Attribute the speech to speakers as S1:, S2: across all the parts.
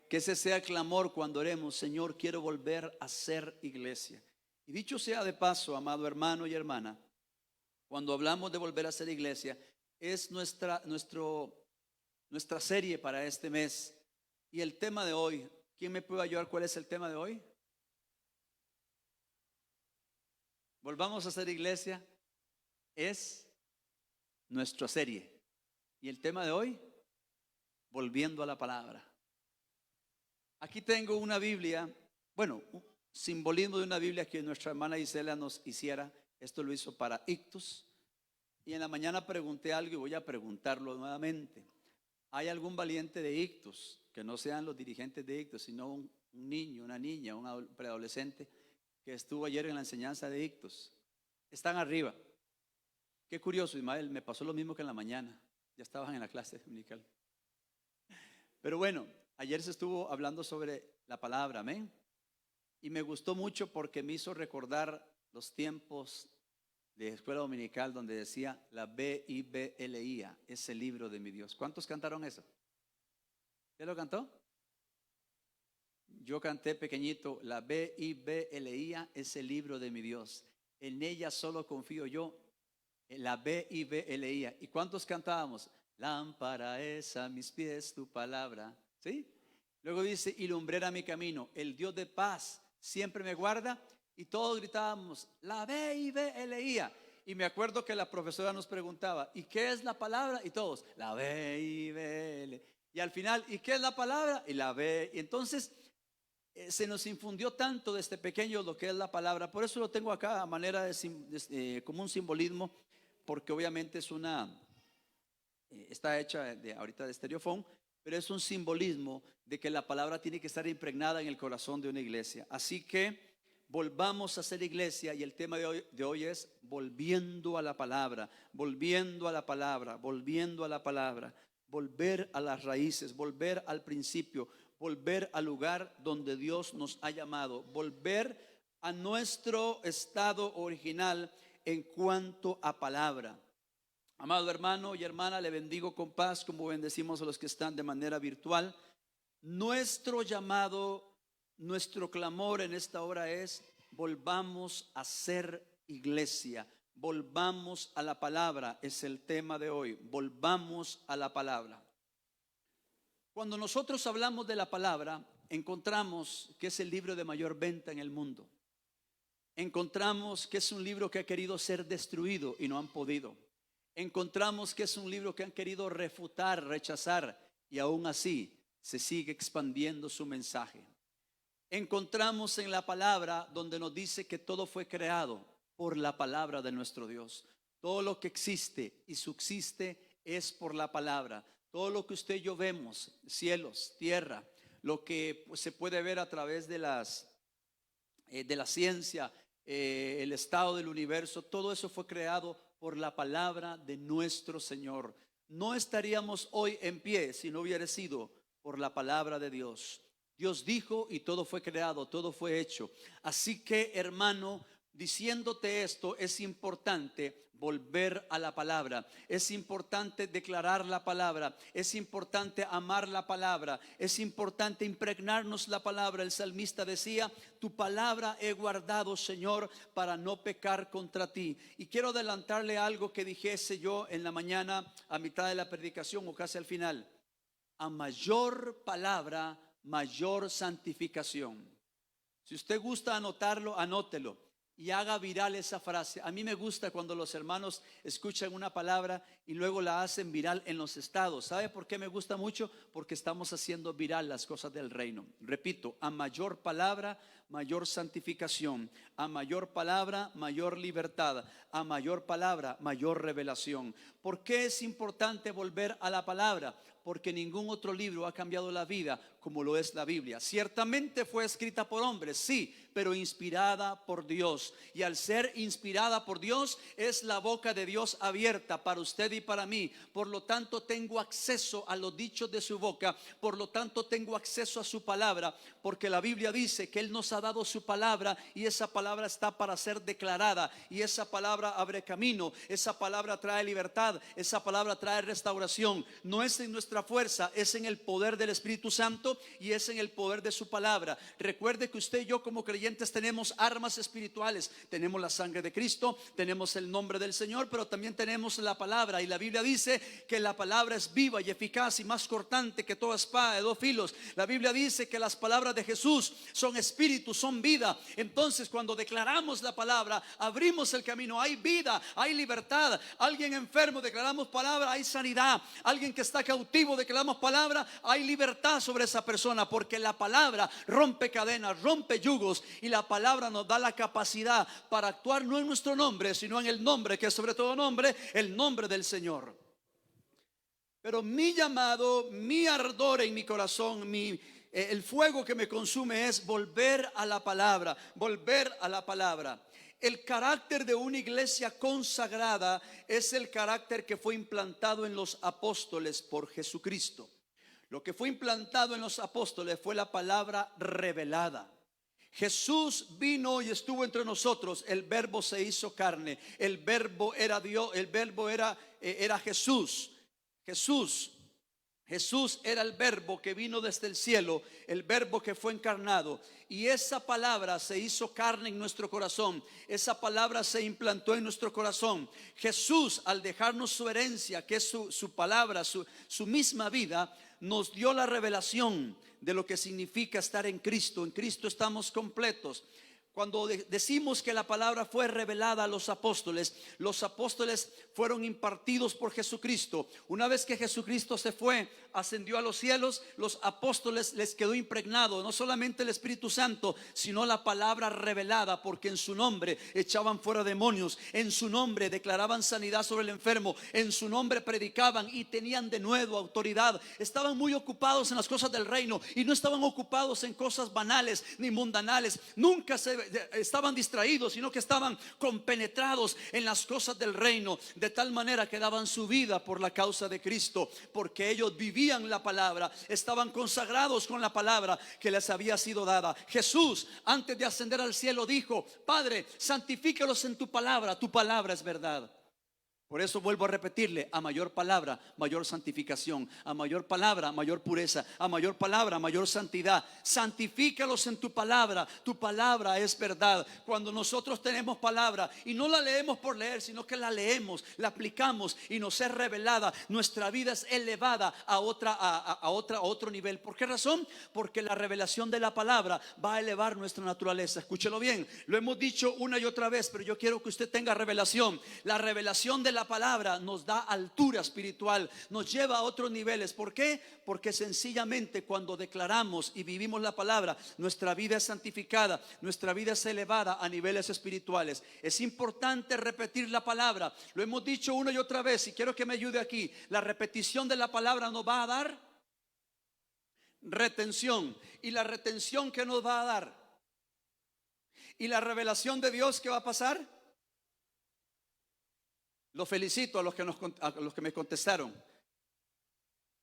S1: Que ese sea el clamor cuando oremos: Señor, quiero volver a ser iglesia. Y dicho sea de paso, amado hermano y hermana, cuando hablamos de volver a ser iglesia, es nuestra serie para este mes. Y el tema de hoy, ¿quién me puede ayudar? ¿Cuál es el tema de hoy? Volvamos a ser iglesia es nuestra serie. Y el tema de hoy, volviendo a la palabra. Aquí tengo una Biblia, bueno, un simbolismo de una Biblia que nuestra hermana Isela nos hiciera. Esto lo hizo para Ictus. Y en la mañana pregunté algo y voy a preguntarlo nuevamente. ¿Hay algún valiente de Ictus, que no sean los dirigentes de Ictus, sino un niño, una niña, un preadolescente que estuvo ayer en la enseñanza de Ictus? Están arriba. Qué curioso, Ismael, me pasó lo mismo que en la mañana. Ya estaban en la clase dominical. Pero bueno, ayer se estuvo hablando sobre la palabra, amén. Y me gustó mucho porque me hizo recordar los tiempos de escuela dominical donde decía la Biblia, ese libro de mi Dios. ¿Cuántos cantaron eso? ¿Usted lo cantó? Yo canté pequeñito, la Biblia, ese libro de mi Dios. En ella solo confío yo, en la Biblia. ¿Y cuántos cantábamos? Lámpara es a mis pies tu palabra. ¿Sí? Luego dice, y lumbrera mi camino. El Dios de paz siempre me guarda. Y todos gritábamos, la Biblia. Y me acuerdo que la profesora nos preguntaba, ¿y qué es la palabra? Y todos, la Biblia. Y al final, ¿y qué es la palabra? Y la B. Y entonces se nos infundió tanto desde pequeños lo que es la palabra. Por eso lo tengo acá a manera de como un simbolismo, porque obviamente es está hecha ahorita de estereofón, pero es un simbolismo de que la palabra tiene que estar impregnada en el corazón de una iglesia. Así que volvamos a ser iglesia, y el tema de hoy es volviendo a la palabra, volviendo a la palabra, volviendo a la palabra, volver a las raíces, volver al principio, volver al lugar donde Dios nos ha llamado, volver a nuestro estado original en cuanto a palabra. Amado hermano y hermana, le bendigo con paz, como bendecimos a los que están de manera virtual. Nuestro llamado, nuestro clamor en esta hora es: volvamos a ser iglesia, volvamos a la palabra. Es el tema de hoy, volvamos a la palabra. Cuando nosotros hablamos de la palabra, encontramos que es el libro de mayor venta en el mundo. Encontramos que es un libro que ha querido ser destruido y no han podido. Encontramos que es un libro que han querido refutar, rechazar, y aún así se sigue expandiendo su mensaje. Encontramos en la palabra donde nos dice que todo fue creado por la palabra de nuestro Dios. Todo lo que existe y subsiste es por la palabra. Todo lo que usted y yo vemos, cielos, tierra, lo que se puede ver a través de la ciencia, el estado del universo, todo eso fue creado por la palabra de nuestro Señor. No estaríamos hoy en pie si no hubiera sido por la palabra de Dios. Dios dijo y todo fue creado, todo fue hecho. Así que, hermano, diciéndote esto, es importante volver a la palabra, es importante declarar la palabra, es importante amar la palabra, es importante impregnarnos la palabra. El salmista decía: tu palabra he guardado, Señor, para no pecar contra ti. Y quiero adelantarle algo que dijese yo en la mañana a mitad de la predicación o casi al final: a mayor palabra, mayor santificación. Si usted gusta anotarlo, anótelo y haga viral esa frase. A mí me gusta cuando los hermanos escuchan una palabra y luego la hacen viral en los estados. ¿Sabe por qué me gusta mucho? Porque estamos haciendo viral las cosas del reino. Repito, a mayor palabra, mayor santificación. A mayor palabra, mayor libertad. A mayor palabra, mayor revelación. ¿Por qué es importante volver a la palabra? porque ningún otro libro ha cambiado la vida como lo es la Biblia. Ciertamente fue escrita por hombres, sí, pero inspirada por Dios. Y al ser inspirada por Dios, es la boca de Dios abierta para usted y para mí. Por lo tanto, tengo acceso a los dichos de su boca. Por lo tanto, tengo acceso a su palabra, porque la Biblia dice que Él nos ha dado su palabra, y esa palabra está para ser declarada, y esa palabra abre camino, esa palabra trae libertad, esa palabra trae restauración. No es en nuestra fuerza, es en el poder del Espíritu Santo y es en el poder de su palabra. Recuerde que usted y yo como creyentes tenemos armas espirituales. Tenemos la sangre de Cristo, tenemos el nombre del Señor, pero también tenemos la palabra. Y la Biblia dice que la palabra es viva y eficaz y más cortante que toda espada de dos filos. La Biblia dice que las palabras de Jesús son espíritu, son vida. Entonces, cuando declaramos la palabra, abrimos el camino. Hay vida, hay libertad. Alguien enfermo, declaramos palabra, hay sanidad. Alguien que está cautivo, declaramos palabra, hay libertad sobre esa persona, porque la palabra rompe cadenas, rompe yugos, y la palabra nos da la capacidad para actuar no en nuestro nombre, sino en el nombre que es sobre todo nombre, el nombre del Señor. Pero mi llamado, mi ardor en mi corazón, el fuego que me consume es volver a la palabra, volver a la palabra. El carácter de una iglesia consagrada es el carácter que fue implantado en los apóstoles por Jesucristo. Lo que fue implantado en los apóstoles fue la palabra revelada. Jesús vino y estuvo entre nosotros. El verbo se hizo carne. El verbo era Dios. El verbo era Jesús. Jesús era el verbo que vino desde el cielo, el verbo que fue encarnado. Y esa palabra se hizo carne en nuestro corazón. Esa palabra se implantó en nuestro corazón. Jesús, al dejarnos su herencia, que es su palabra, su misma vida, nos dio la revelación de lo que significa estar en Cristo. En Cristo estamos completos. Cuando decimos que la palabra fue revelada a los apóstoles fueron impartidos por Jesucristo. Una vez que Jesucristo se fue, ascendió a los cielos, los apóstoles les quedó impregnado no solamente el Espíritu Santo, sino la palabra revelada, porque en su nombre echaban fuera demonios, en su nombre declaraban sanidad sobre el enfermo, en su nombre predicaban y tenían de nuevo autoridad. Estaban muy ocupados en las cosas del reino y no estaban ocupados en cosas banales ni mundanales. Nunca estaban distraídos, sino que estaban compenetrados en las cosas del reino, de tal manera que daban su vida por la causa de Cristo, porque ellos vivían la palabra, estaban consagrados con la palabra que les había sido dada. Jesús, antes de ascender al cielo, dijo: Padre, santifícalos en tu palabra es verdad. Por eso vuelvo a repetirle: a mayor palabra, mayor santificación; a mayor palabra, mayor pureza; a mayor palabra, mayor santidad. Santifícalos en tu palabra es verdad. Cuando nosotros tenemos palabra y no la leemos por leer, sino que la leemos, la aplicamos y nos es revelada, nuestra vida es elevada a otro nivel. ¿Por qué razón? Porque la revelación de la palabra va a elevar nuestra naturaleza. Escúchelo bien, lo hemos dicho una y otra vez, pero yo quiero que usted tenga revelación. La revelación de la palabra nos da altura espiritual, nos lleva a otros niveles. ¿Por qué? Porque sencillamente cuando declaramos y vivimos la palabra, nuestra vida es santificada, nuestra vida es elevada a niveles espirituales. Es importante repetir la palabra, lo hemos dicho una y otra vez, y quiero que me ayude aquí. La repetición de la palabra nos va a dar retención, y la retención que nos va a dar, y la revelación de Dios, ¿qué va a pasar? Los felicito a los que me contestaron.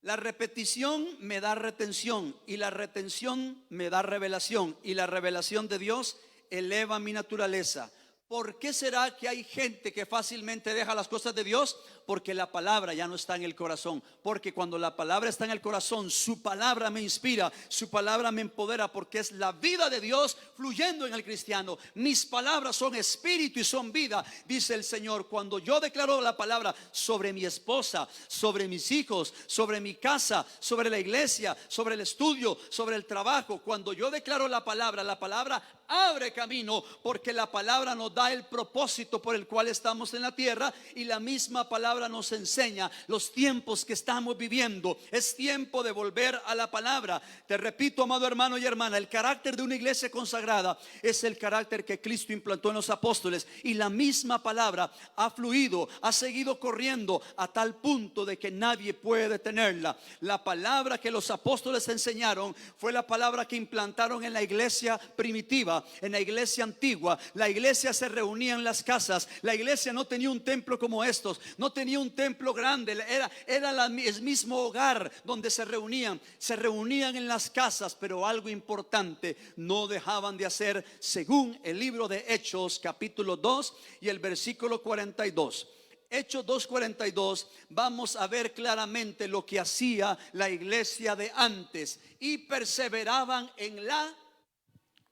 S1: La repetición me da retención, y la retención me da revelación, y la revelación de Dios eleva mi naturaleza. ¿Por qué será que hay gente que fácilmente deja las cosas de Dios? Porque la palabra ya no está en el corazón. Porque cuando la palabra está en el corazón, su palabra me inspira, su palabra me empodera, porque es la vida de Dios fluyendo en el cristiano. Mis palabras son espíritu y son vida, dice el Señor. Cuando yo declaro la palabra sobre mi esposa, sobre mis hijos, sobre mi casa, sobre la iglesia, sobre el estudio, sobre el trabajo, cuando yo declaro la palabra abre camino, porque la palabra nos da el propósito por el cual estamos en la tierra, y la misma palabra nos enseña los tiempos que estamos viviendo. Es tiempo de volver a la palabra. Te repito, amado hermano y hermana, el carácter de una iglesia consagrada es el carácter que Cristo implantó en los apóstoles, y la misma palabra ha fluido, ha seguido corriendo a tal punto de que nadie puede detenerla. La palabra que los apóstoles enseñaron fue la palabra que implantaron en la iglesia primitiva, en la iglesia antigua. La iglesia se reunía en las casas. La iglesia no tenía un templo como estos, no tenía un templo grande, era el mismo hogar donde se reunían en las casas. Pero algo importante no dejaban de hacer, según el libro de Hechos capítulo 2 y el versículo 42. Hechos 2:42, vamos a ver claramente lo que hacía la iglesia de antes. Y perseveraban en la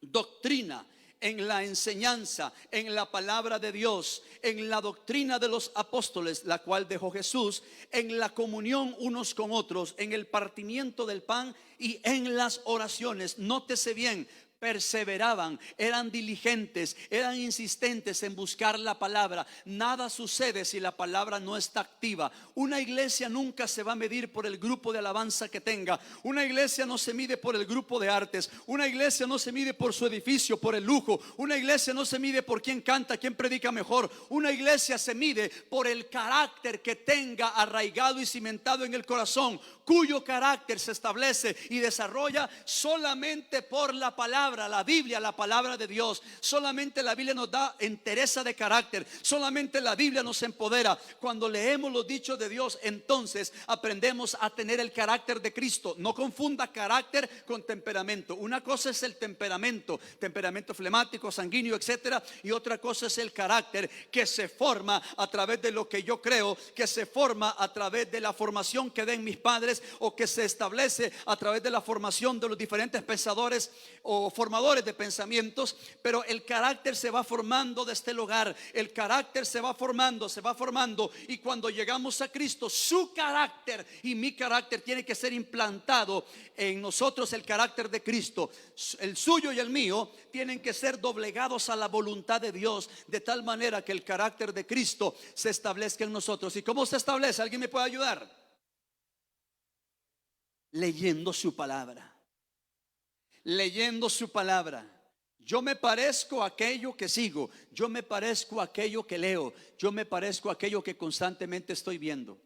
S1: doctrina, en la enseñanza, en la palabra de Dios, en la doctrina de los apóstoles, la cual dejó Jesús, en la comunión unos con otros, en el partimiento del pan y en las oraciones. Nótese bien, perseveraban, eran diligentes, eran insistentes en buscar la palabra. Nada sucede si la palabra no está activa. Una iglesia nunca se va a medir por el grupo de alabanza que tenga. Una iglesia no se mide por el grupo de artes. Una iglesia no se mide por su edificio, por el lujo. Una iglesia no se mide por quién canta, quién predica mejor. Una iglesia se mide por el carácter que tenga arraigado y cimentado en el corazón, cuyo carácter se establece y desarrolla solamente por la palabra. La Biblia, la palabra de Dios. Solamente la Biblia nos da entereza de carácter. Solamente la Biblia nos empodera. Cuando leemos los dichos de Dios, entonces aprendemos a tener el carácter de Cristo. No confunda carácter con temperamento. Una cosa es el temperamento flemático, sanguíneo, etcétera, y otra cosa es el carácter, que se forma a través de lo que yo creo, que se forma a través de la formación que den mis padres, o que se establece a través de la formación de los diferentes pensadores o formadores de pensamientos. Pero el carácter se va formando desde el hogar. El carácter se va formando, y cuando llegamos a Cristo, su carácter y mi carácter tiene que ser implantado en nosotros. El carácter de Cristo, el suyo y el mío, tienen que ser doblegados a la voluntad de Dios, de tal manera que el carácter de Cristo se establezca en nosotros. ¿Y cómo se establece? ¿Alguien me puede ayudar? Leyendo su palabra. Leyendo su palabra. Yo me parezco a aquello que sigo. Yo me parezco a aquello que leo. Yo me parezco a aquello que constantemente estoy viendo.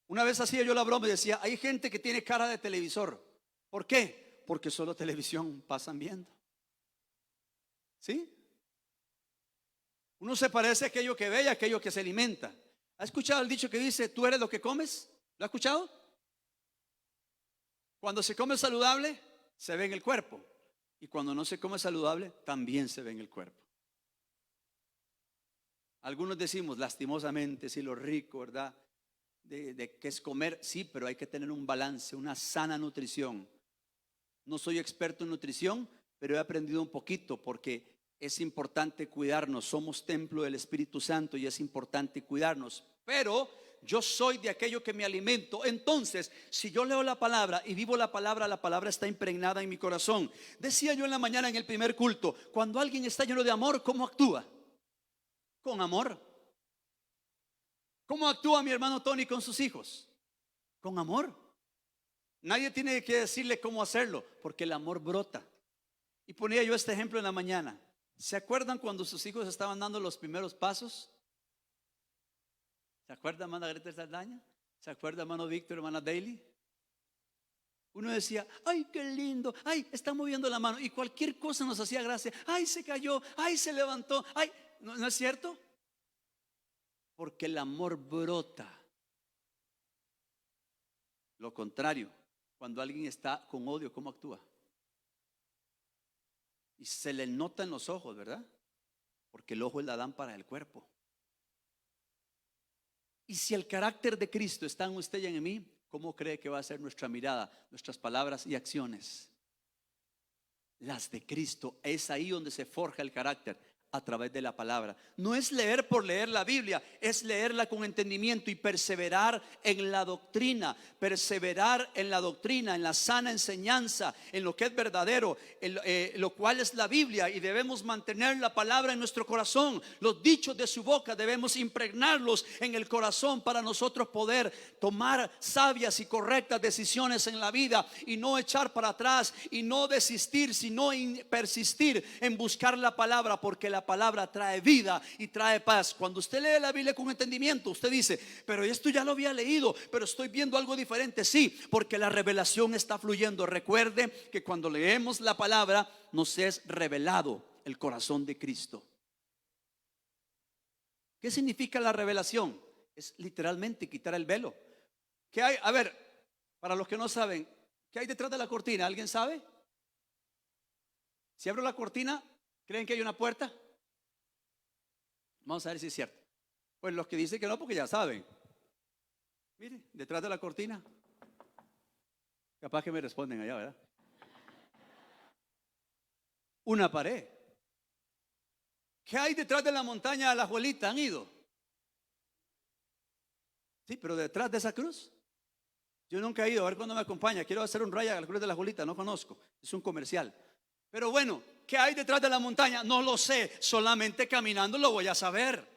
S1: Una vez hacía yo la broma y decía: hay gente que tiene cara de televisor. ¿Por qué? Porque solo televisión pasan viendo. ¿Sí? Uno se parece a aquello que ve y a aquello que se alimenta. ¿Ha escuchado el dicho que dice: tú eres lo que comes? ¿Lo ha escuchado? Cuando se come saludable, se ve en el cuerpo. Y cuando no se come saludable, también se ve en el cuerpo. Algunos decimos, lastimosamente, sí, lo rico, ¿verdad? De que es comer, sí, pero hay que tener un balance, una sana nutrición. No soy experto en nutrición, pero he aprendido un poquito, porque es importante cuidarnos. Somos templo del Espíritu Santo y es importante cuidarnos. Pero yo soy de aquello que me alimento. Entonces, si yo leo la palabra y vivo la palabra está impregnada en mi corazón. Decía yo en la mañana en el primer culto, cuando alguien está lleno de amor, ¿cómo actúa? Con amor. ¿Cómo actúa mi hermano Tony con sus hijos? Con amor. Nadie tiene que decirle cómo hacerlo, porque el amor brota. Y ponía yo este ejemplo en la mañana. ¿Se acuerdan cuando sus hijos estaban dando los primeros pasos? ¿Se acuerda, hermana Greta Saldaña? ¿Se acuerda, hermano Víctor, hermana Daily? Uno decía: ay, qué lindo, ay, está moviendo la mano, y cualquier cosa nos hacía gracia. Ay, se cayó, ay, se levantó, ay, ¿no es cierto? Porque el amor brota. Lo contrario, cuando alguien está con odio, ¿cómo actúa? Y se le nota en los ojos, ¿verdad? Porque el ojo es la lámpara del cuerpo. Y si el carácter de Cristo está en usted y en mí, ¿cómo cree que va a ser nuestra mirada, nuestras palabras y acciones? Las de Cristo. Es ahí donde se forja el carácter. a través de la palabra. No es leer por leer la Biblia, es leerla con entendimiento y perseverar en la doctrina, perseverar en la doctrina, en la sana enseñanza, en lo que es verdadero, lo cual es la Biblia, y debemos mantener la palabra en nuestro corazón. Los dichos de su boca debemos impregnarlos en el corazón para nosotros poder tomar sabias y correctas decisiones en la vida y no echar para atrás y no desistir, sino persistir en buscar la palabra, porque la palabra trae vida y trae paz. Cuando usted lee la Biblia con entendimiento, usted dice: pero esto ya lo había leído, pero estoy viendo algo diferente. Sí, porque la revelación está fluyendo. Recuerde que cuando leemos la palabra nos es revelado el corazón de Cristo. ¿Qué significa la revelación? Es literalmente quitar el velo. ¿Qué hay? A ver, para los que no saben, ¿qué hay detrás de la cortina? ¿Alguien sabe? Si abro la cortina, ¿creen que hay una puerta? Vamos a ver si es cierto. Pues los que dicen que no, porque ya saben. Mire, detrás de la cortina. Capaz que me responden allá, ¿verdad? Una pared. ¿Qué hay detrás de la montaña de la Alajuelita? ¿Han ido? Sí, pero detrás de esa cruz. Yo nunca he ido, a ver cuándo me acompaña. Quiero hacer un raya a la cruz de la Alajuelita, no conozco. Es un comercial. Pero bueno, ¿qué hay detrás de la montaña? No lo sé, solamente caminando lo voy a saber.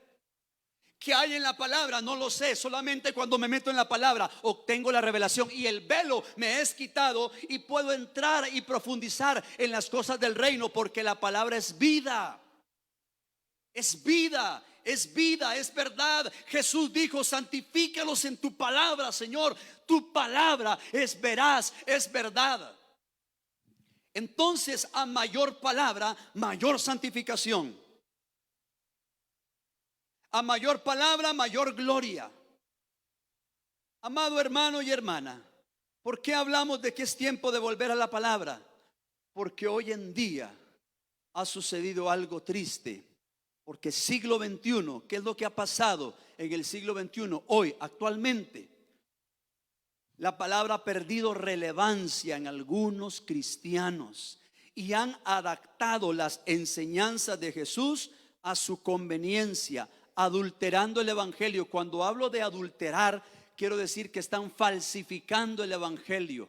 S1: ¿Qué hay en la palabra? No lo sé, solamente cuando me meto en la palabra obtengo la revelación y el velo me es quitado y puedo entrar y profundizar en las cosas del reino, porque la palabra es vida. Es vida, es vida, es verdad. Jesús dijo: santifícalos en tu palabra, Señor. Tu palabra es veraz, es verdad. Entonces, a mayor palabra, mayor santificación. A mayor palabra, mayor gloria. Amado hermano y hermana, ¿por qué hablamos de que es tiempo de volver a la palabra? Porque hoy en día ha sucedido algo triste. Porque siglo XXI, ¿qué es lo que ha pasado en el siglo XXI? Hoy, actualmente, la palabra ha perdido relevancia en algunos cristianos y han adaptado las enseñanzas de Jesús a su conveniencia, adulterando el evangelio. Cuando hablo de adulterar, quiero decir que están falsificando el evangelio.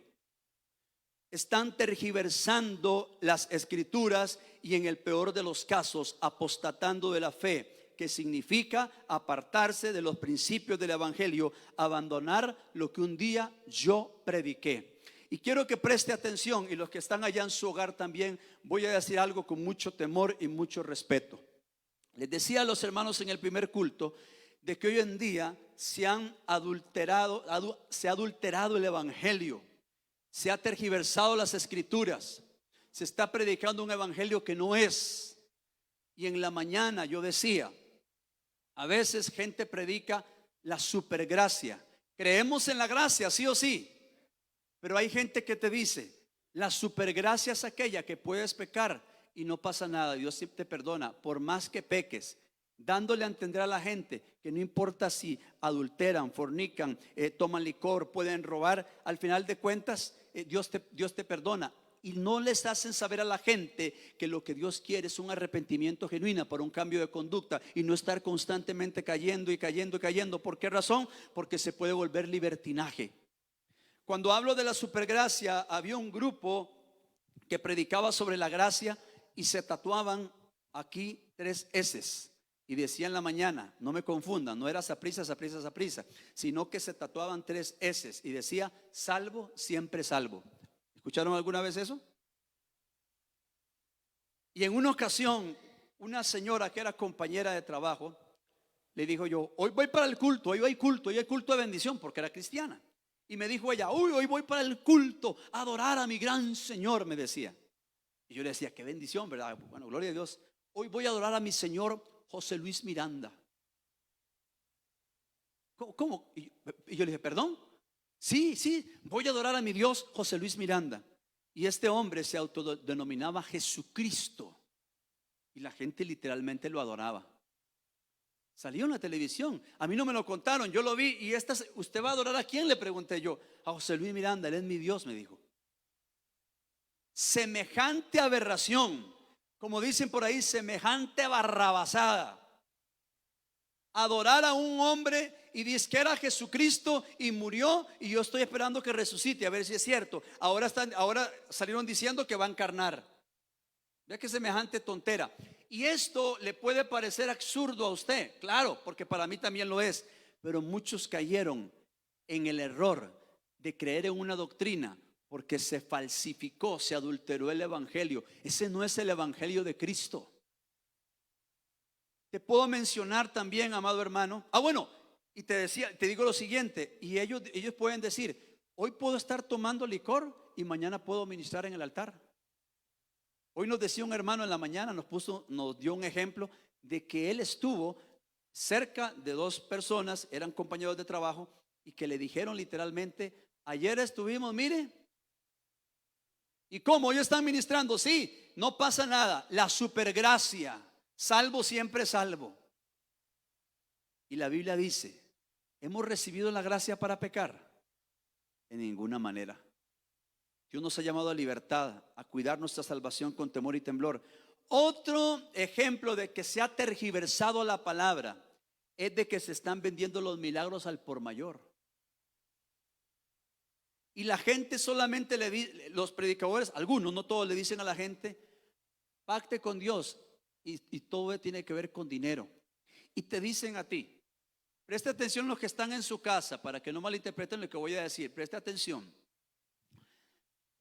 S1: Están tergiversando las escrituras y, en el peor de los casos, apostatando de la fe, que significa apartarse de los principios del evangelio, abandonar lo que un día yo prediqué. Y quiero que preste atención, y los que están allá en su hogar también, voy a decir algo con mucho temor y mucho respeto. Les decía a los hermanos en el primer culto de que hoy en día se ha adulterado el evangelio. Se ha tergiversado las escrituras. Se está predicando un evangelio que no es. Y en la mañana yo decía, a veces gente predica la supergracia. Creemos en la gracia, sí o sí. Pero hay gente que te dice, la supergracia es aquella que puedes pecar y no pasa nada, Dios sí te perdona por más que peques, dándole a entender a la gente que no importa si adulteran, fornican, toman licor, pueden robar, al final de cuentas Dios te perdona. Y no les hacen saber a la gente que lo que Dios quiere es un arrepentimiento genuino por un cambio de conducta y no estar constantemente cayendo y cayendo y cayendo. ¿Por qué razón? Porque se puede volver libertinaje. Cuando hablo de la supergracia, había un grupo que predicaba sobre la gracia y se tatuaban aquí 3 S y decía en la mañana, no me confundan, no era saprissa, saprissa, saprissa, sino que se tatuaban 3 S y decía: salvo, siempre salvo. ¿Escucharon alguna vez eso? Y en una ocasión, una señora que era compañera de trabajo le dijo yo: hoy voy para el culto, hoy hay culto de bendición, porque era cristiana. Y me dijo ella: uy, hoy voy para el culto a adorar a mi gran Señor, me decía. Y yo le decía: qué bendición, ¿verdad? Bueno, gloria a Dios. Hoy voy a adorar a mi Señor José Luis Miranda. ¿Cómo? Y yo le dije: ¿perdón? Sí, voy a adorar a mi Dios José Luis Miranda. Y este hombre se autodenominaba Jesucristo. Y la gente literalmente lo adoraba. Salió en la televisión. A mí no me lo contaron, yo lo vi. Y ¿usted va a adorar a quién? Le pregunté yo. A José Luis Miranda, él es mi Dios, me dijo. Semejante aberración como dicen por ahí, semejante barrabasada. Adorar a un hombre y dice que era Jesucristo y murió, y yo estoy esperando que resucite, a ver si es cierto. Ahora salieron diciendo que va a encarnar. Vea que semejante tontera. Y esto le puede parecer absurdo a usted, claro, porque para mí también lo es. Pero muchos cayeron en el error de creer en una doctrina porque se falsificó, se adulteró el evangelio. Ese no es el evangelio de Cristo. Te puedo mencionar también, amado hermano. Bueno, y te digo lo siguiente, y ellos pueden decir, hoy puedo estar tomando licor y mañana puedo ministrar en el altar. Hoy nos decía un hermano en la mañana, nos dio un ejemplo de que él estuvo cerca de dos personas, eran compañeros de trabajo, y que le dijeron literalmente, ayer estuvimos, mire, ¿y cómo? Hoy están ministrando. Sí, no pasa nada, la supergracia, salvo siempre salvo. Y la Biblia dice, ¿hemos recibido la gracia para pecar? En ninguna manera. Dios nos ha llamado a libertad, a cuidar nuestra salvación con temor y temblor. Otro ejemplo de que se ha tergiversado la palabra es de que se están vendiendo los milagros al por mayor. Y la gente solamente los predicadores, algunos, no todos, le dicen a la gente, pacte con Dios, y todo tiene que ver con dinero. Y te dicen a ti, preste atención los que están en su casa, para que no malinterpreten lo que voy a decir, preste atención.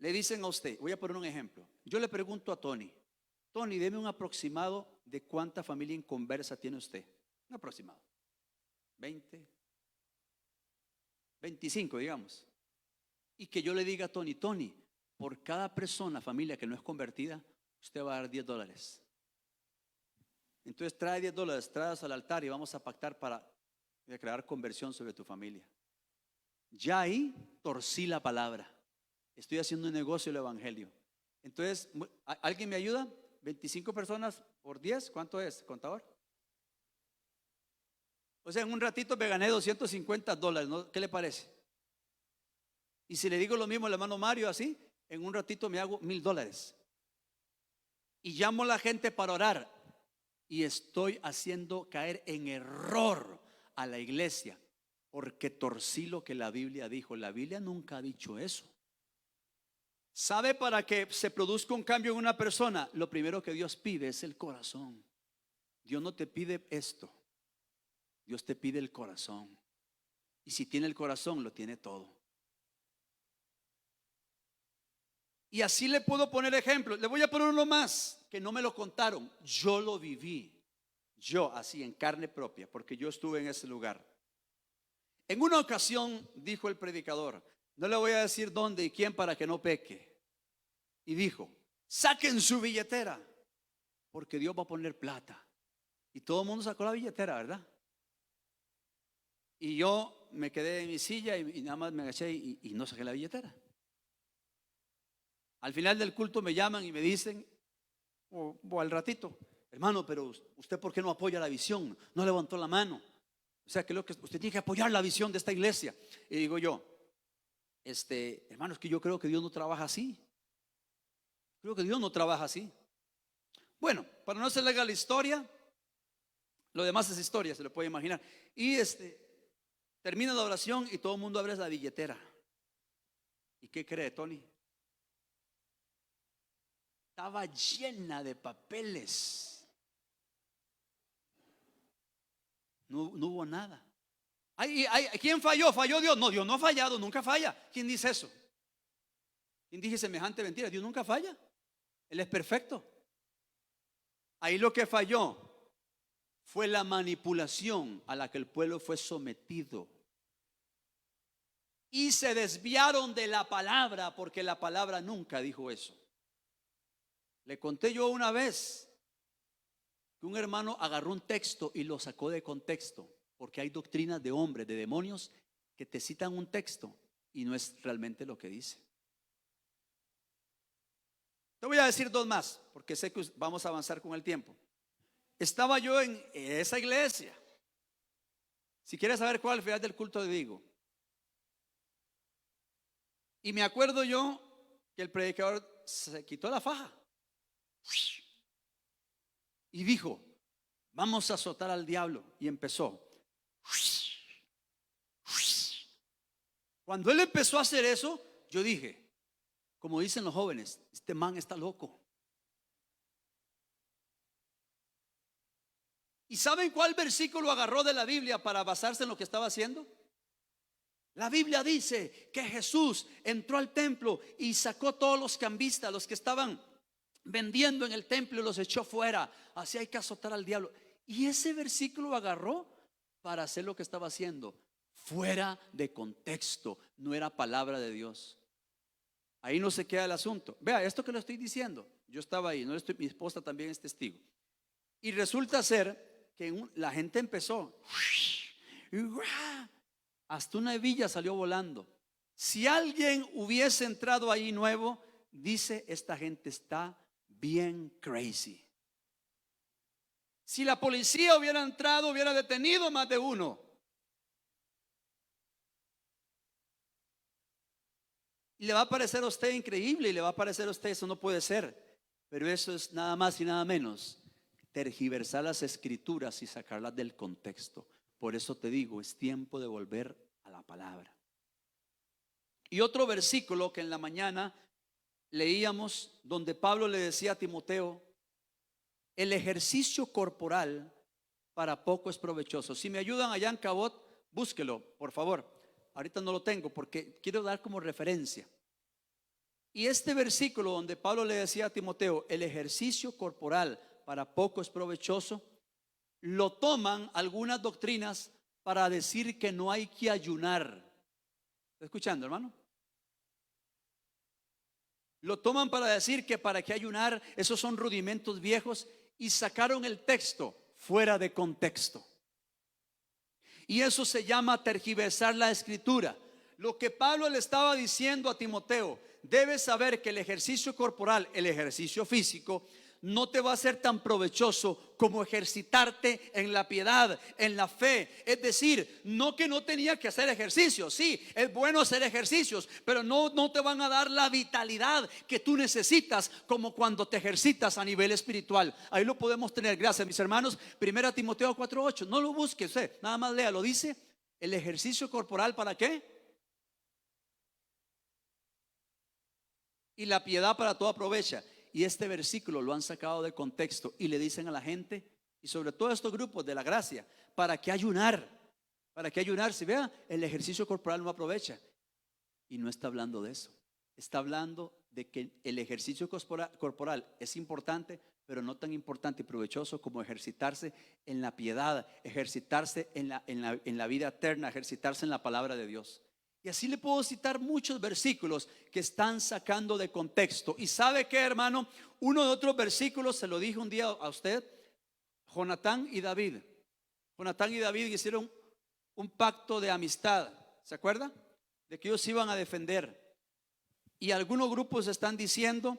S1: Le dicen a usted, voy a poner un ejemplo. Yo le pregunto a Tony, deme un aproximado de cuánta familia inconversa tiene usted. Un aproximado. 20, 25, digamos. Y que yo le diga a Tony, por cada persona, familia que no es convertida, usted va a dar $10. Entonces trae $10, tráelos al altar y vamos a pactar para declarar conversión sobre tu familia. Ya ahí torcí la palabra. Estoy haciendo un negocio del evangelio. Entonces, ¿alguien me ayuda? 25 personas por 10, ¿cuánto es, contador? O sea, en un ratito me gané $250, ¿no? ¿Qué le parece? Y si le digo lo mismo al hermano Mario, así, en un ratito me hago $1,000. Y llamo a la gente para orar. Y estoy haciendo caer en error a la iglesia, porque torcí lo que la Biblia dijo. La Biblia nunca ha dicho eso. ¿Sabe? Para que se produzca un cambio en una persona, lo primero que Dios pide es el corazón. Dios no te pide esto, Dios te pide el corazón. Y si tiene el corazón, lo tiene todo. Y así le puedo poner ejemplos. Le voy a poner uno más que no me lo contaron, yo lo viví. Yo así en carne propia, porque yo estuve en ese lugar. En una ocasión dijo el predicador, no le voy a decir dónde y quién para que no peque. Y dijo, saquen su billetera, porque Dios va a poner plata. Y todo el mundo sacó la billetera, ¿verdad? Y yo me quedé en mi silla y nada más me agaché y no saqué la billetera. Al final del culto me llaman y me dicen, o al ratito, hermano, pero usted ¿por qué no apoya la visión? No levantó la mano. O sea, que usted tiene que apoyar la visión de esta iglesia. Y digo yo, hermano, es que yo creo que Dios no trabaja así. Creo que Dios no trabaja así. Bueno, para no hacer larga la historia, lo demás es historia, se lo puede imaginar. Y termina la oración y todo el mundo abre la billetera. ¿Y qué cree, Tony? Estaba llena de papeles. No hubo nada. ¿Quién falló? ¿Falló Dios? No, Dios no ha fallado, nunca falla. ¿Quién dice eso? ¿Quién dice semejante mentira? Dios nunca falla. Él es perfecto. Ahí lo que falló fue la manipulación a la que el pueblo fue sometido. Y se desviaron de la palabra, porque la palabra nunca dijo eso. Le conté yo una vez que un hermano agarró un texto y lo sacó de contexto, porque hay doctrinas de hombres, de demonios, que te citan un texto y no es realmente lo que dice. Te voy a decir dos más, porque sé que vamos a avanzar con el tiempo. Estaba yo en esa iglesia. Si quieres saber cuál, al final del culto te digo. Y me acuerdo yo que el predicador se quitó la faja y dijo: vamos a azotar al diablo. Y empezó. Cuando él empezó a hacer eso, yo dije, como dicen los jóvenes, este man está loco. ¿Y saben cuál versículo agarró de la Biblia para basarse en lo que estaba haciendo? La Biblia dice que Jesús entró al templo y sacó todos los cambistas, los que estaban vendiendo en el templo, y los echó fuera. Así hay que azotar al diablo. Y ese versículo agarró para hacer lo que estaba haciendo. Fuera de contexto, no era palabra de Dios. Ahí no se queda el asunto. Vea, esto que le estoy diciendo, yo estaba ahí, mi esposa también es testigo. Y resulta ser que la gente empezó, hasta una hebilla salió volando. Si alguien hubiese entrado ahí nuevo, dice, esta gente está bien crazy. Si la policía hubiera entrado, hubiera detenido más de uno. Y le va a parecer a usted increíble, y le va a parecer a usted, eso no puede ser. Pero eso es nada más y nada menos tergiversar las escrituras y sacarlas del contexto. Por eso te digo, es tiempo de volver a la palabra. Y otro versículo que en la mañana leíamos, donde Pablo le decía a Timoteo: el ejercicio corporal para poco es provechoso. Si me ayudan allá en Cabot, búsquelo, por favor. Ahorita no lo tengo porque quiero dar como referencia. Y este versículo donde Pablo le decía a Timoteo: el ejercicio corporal para poco es provechoso, lo toman algunas doctrinas para decir que no hay que ayunar. ¿Está escuchando, hermano? Lo toman para decir que para qué ayunar, esos son rudimentos viejos, y sacaron el texto fuera de contexto. Y eso se llama tergiversar la escritura. Lo que Pablo le estaba diciendo a Timoteo: debes saber que el ejercicio corporal, el ejercicio físico, no te va a ser tan provechoso como ejercitarte en la piedad, en la fe. Es decir, no que no tenía que hacer ejercicios. Sí, es bueno hacer ejercicios, pero no te van a dar la vitalidad que tú necesitas como cuando te ejercitas a nivel espiritual. Ahí lo podemos tener, gracias mis hermanos. 1 Timoteo 4:8, no lo busque usted, nada más lea, lo dice. El ejercicio corporal, ¿para qué? Y la piedad para todo aprovecha. Y este versículo lo han sacado de contexto y le dicen a la gente, y sobre todo a estos grupos de la gracia: ¿para qué ayunar? ¿Para qué ayunar? Si vea, el ejercicio corporal no aprovecha. Y no está hablando de eso. Está hablando de que el ejercicio corporal es importante, pero no tan importante y provechoso como ejercitarse en la piedad, ejercitarse en la vida eterna, ejercitarse en la palabra de Dios. Y así le puedo citar muchos versículos que están sacando de contexto. Y ¿sabe qué, hermano? Uno de otros versículos, se lo dije un día a usted: Jonatán y David. Jonatán y David hicieron un pacto de amistad. ¿Se acuerda? De que ellos iban a defender. Y algunos grupos están diciendo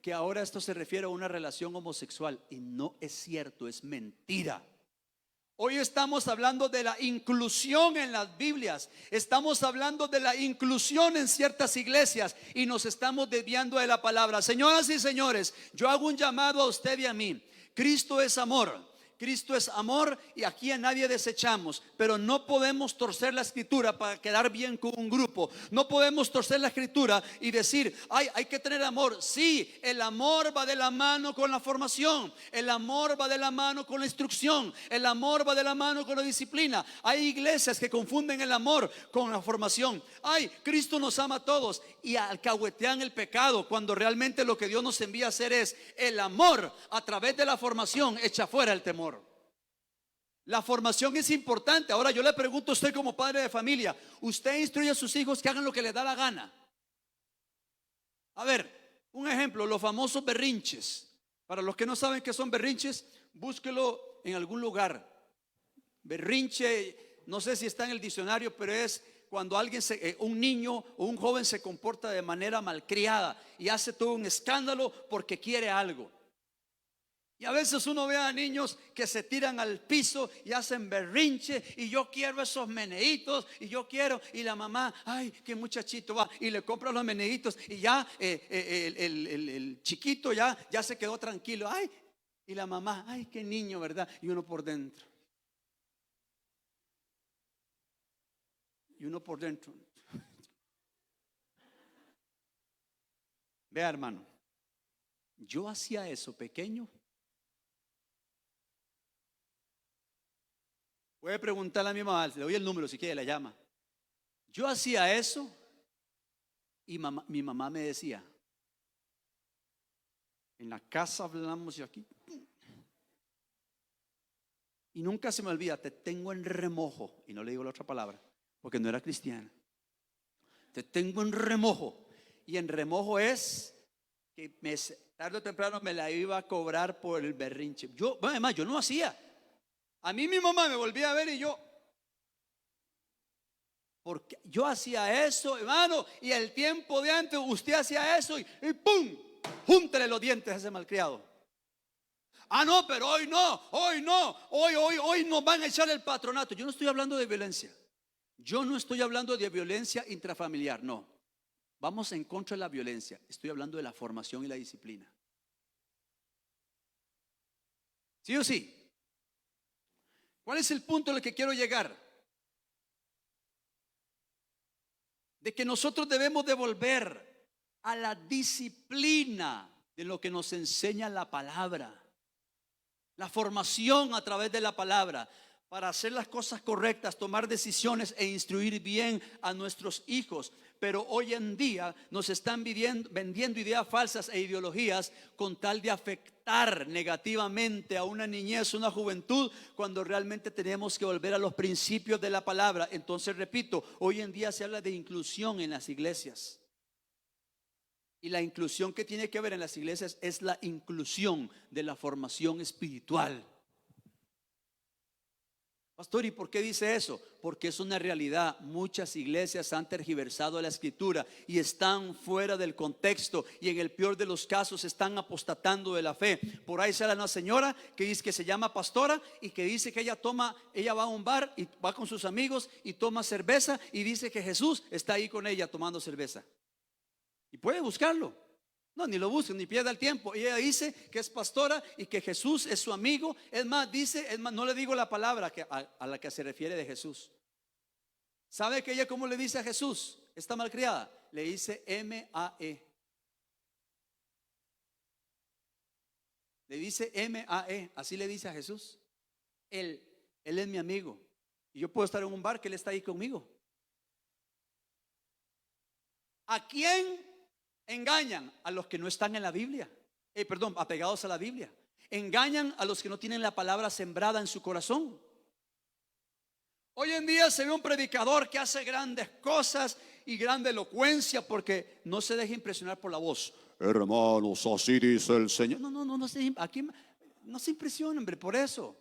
S1: que ahora esto se refiere a una relación homosexual. Y no es cierto, es mentira. Hoy estamos hablando de la inclusión en las Biblias. Estamos hablando de la inclusión en ciertas iglesias y nos estamos desviando de la palabra. Señoras y señores, yo hago un llamado a usted y a mí. Cristo es amor. Cristo es amor y aquí a nadie desechamos, pero no podemos torcer la escritura para quedar bien con un grupo. No podemos torcer la escritura y decir: hay que tener amor. Sí, el amor va de la mano con la formación, el amor va de la mano con la instrucción, el amor va de la mano con la disciplina. Hay iglesias que confunden el amor con la formación. Cristo nos ama a todos y alcahuetean el pecado, cuando realmente lo que Dios nos envía a hacer es el amor. A través de la formación echa fuera el temor. La formación es importante. Ahora yo le pregunto a usted como padre de familia: ¿usted instruye a sus hijos que hagan lo que les da la gana? A ver, un ejemplo, los famosos berrinches. Para los que no saben qué son berrinches, búsquelo en algún lugar. Berrinche, no sé si está en el diccionario, pero es cuando un niño o un joven se comporta de manera malcriada y hace todo un escándalo porque quiere algo. Y a veces uno ve a niños que se tiran al piso y hacen berrinche: y yo quiero esos meneitos, y yo quiero. Y la mamá: ay, qué muchachito, va y le compra los meneitos. Y ya el chiquito ya se quedó tranquilo. Y la mamá, ay, qué niño, ¿verdad? Y uno por dentro. Y uno por dentro. Vea, hermano, yo hacía eso pequeño. Puede preguntarle a mi mamá, le doy el número si quiere, la llama. Yo hacía eso y mi mamá me decía, en la casa hablamos y aquí. Y nunca se me olvida, te tengo en remojo. Y no le digo la otra palabra, porque no era cristiana. Te tengo en remojo. Y en remojo es que tarde o temprano me la iba a cobrar por el berrinche. Además, yo no hacía. A mí mi mamá me volvía a ver y yo, porque yo hacía eso, hermano, y el tiempo de antes usted hacía eso y ¡pum! Júntele los dientes a ese malcriado. Ah, no, pero hoy no, hoy nos van a echar el patronato. Yo no estoy hablando de violencia. Yo no estoy hablando de violencia intrafamiliar, no. Vamos en contra de la violencia. Estoy hablando de la formación y la disciplina. ¿Sí o sí? ¿Cuál es el punto al que quiero llegar? De que nosotros debemos devolver a la disciplina de lo que nos enseña la palabra. La formación a través de la palabra para hacer las cosas correctas, tomar decisiones e instruir bien a nuestros hijos. Pero hoy en día nos están vendiendo ideas falsas e ideologías con tal de afectar negativamente a una niñez, una juventud, cuando realmente tenemos que volver a los principios de la palabra. Entonces, repito, hoy en día se habla de inclusión en las iglesias. Y la inclusión que tiene que haber en las iglesias es la inclusión de la formación espiritual. Pastor, ¿y por qué dice eso? Porque es una realidad. Muchas iglesias han tergiversado la escritura y están fuera del contexto, y en el peor de los casos están apostatando de la fe. Por ahí sale una señora que dice que se llama pastora y que dice que ella va a un bar y va con sus amigos y toma cerveza y dice que Jesús está ahí con ella tomando cerveza. Y puede buscarlo. No, ni lo busquen, ni pierda el tiempo. Y ella dice que es pastora y que Jesús es su amigo. Es más, no le digo la palabra a la que se refiere de Jesús. ¿Sabe que ella cómo le dice a Jesús? Está malcriada. Le dice M-A-E. Le dice M-A-E. Así le dice a Jesús. Él es mi amigo. Y yo puedo estar en un bar que Él está ahí conmigo. ¿A quién engañan? A los que no están en la Biblia, apegados a la Biblia. Engañan a los que no tienen la palabra sembrada en su corazón. Hoy en día se ve un predicador que hace grandes cosas y grande elocuencia porque no se deja impresionar por la voz. Hermanos, así dice el Señor. Aquí no se impresiona, hombre, por eso.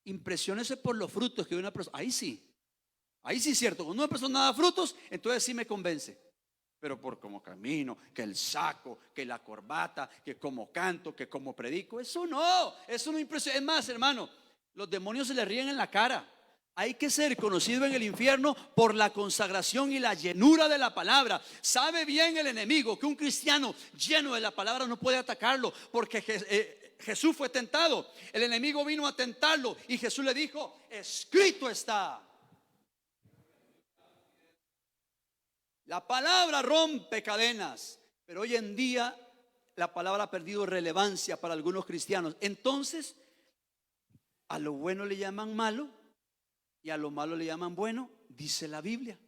S1: Impresiónese por los frutos que una persona. Ahí sí es cierto. Cuando una persona da frutos, entonces sí me convence. Pero por cómo camino, que el saco, que la corbata, que como canto, que como predico, eso no impresiona. Es más, hermano, los demonios se le ríen en la cara. Hay que ser conocido en el infierno por la consagración y la llenura de la palabra. Sabe bien el enemigo que un cristiano lleno de la palabra no puede atacarlo, porque Jesús fue tentado. El enemigo vino a tentarlo y Jesús le dijo: escrito está. La palabra rompe cadenas, pero hoy en día la palabra ha perdido relevancia para algunos cristianos. Entonces, a lo bueno le llaman malo y a lo malo le llaman bueno, dice la Biblia.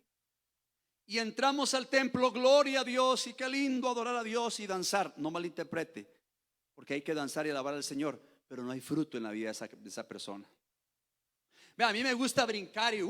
S1: Y entramos al templo, gloria a Dios, y qué lindo adorar a Dios y danzar. No malinterprete, porque hay que danzar y alabar al Señor, pero no hay fruto en la vida de esa persona. Vea, a mí me gusta brincar y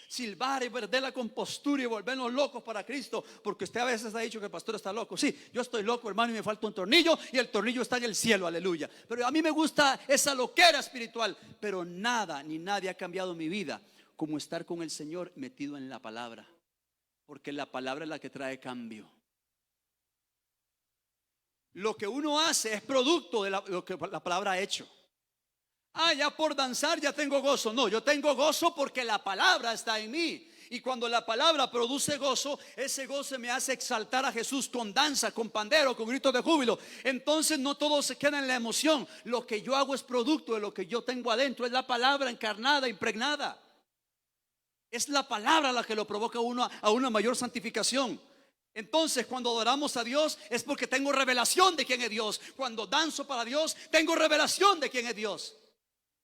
S1: silbar y perder la compostura y volvernos locos para Cristo, porque usted a veces ha dicho que el pastor está loco. Sí, yo estoy loco, hermano, y me falta un tornillo, y el tornillo está en el cielo, aleluya. Pero a mí me gusta esa loquera espiritual. Pero nada ni nadie ha cambiado mi vida como estar con el Señor metido en la palabra, porque la palabra es la que trae cambio. Lo que uno hace es producto de lo que la palabra ha hecho. Ya por danzar ya tengo gozo. No, yo tengo gozo porque la palabra está en mí. Y cuando la palabra produce gozo, ese gozo me hace exaltar a Jesús con danza, con pandero, con gritos de júbilo. Entonces no todo se queda en la emoción. Lo que yo hago es producto de lo que yo tengo adentro. Es la palabra encarnada, impregnada. Es la palabra la que lo provoca a una mayor santificación. Entonces cuando adoramos a Dios es porque tengo revelación de quién es Dios. Cuando danzo para Dios, tengo revelación de quién es Dios.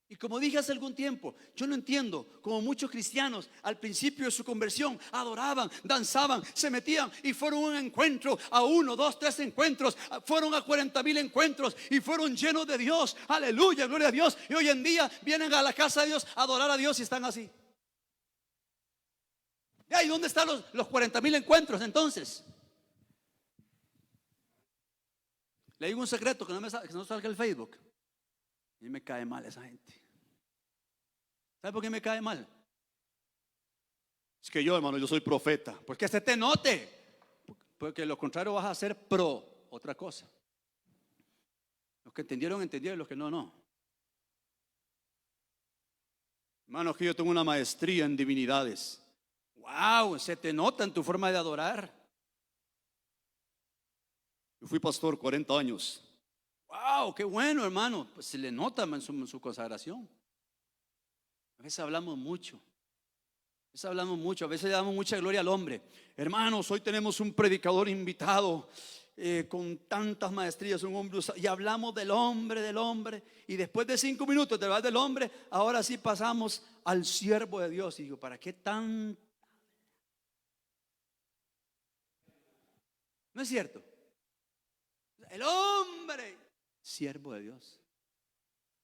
S1: Y como dije hace algún tiempo, yo no entiendo como muchos cristianos al principio de su conversión adoraban, danzaban, se metían y fueron a un encuentro, a 1, 2, 3 encuentros, fueron a 40,000 encuentros y fueron llenos de Dios. Aleluya, gloria a Dios. Y hoy en día vienen a la casa de Dios a adorar a Dios y están así. ¿Y dónde están los 40,000 encuentros entonces? Le digo un secreto que no salga el Facebook. Y me cae mal esa gente. ¿Sabe por qué me cae mal? Es que yo, hermano, yo soy profeta. Pues que se te note. Porque lo contrario vas a ser pro otra cosa. Los que entendieron, entendieron. Los que no, no. Hermano, que yo tengo una maestría en divinidades. Wow, se te nota en tu forma de adorar. Yo fui pastor 40 años. Wow, qué bueno, hermano. Pues se le nota en su consagración. A veces hablamos mucho. A veces le damos mucha gloria al hombre. Hermanos, hoy tenemos un predicador invitado con tantas maestrías, un hombre, y hablamos del hombre. Y después de 5 minutos de hablar del hombre, ahora sí pasamos al siervo de Dios. Y digo, ¿para qué tan? ¿No es cierto? El hombre, siervo de Dios.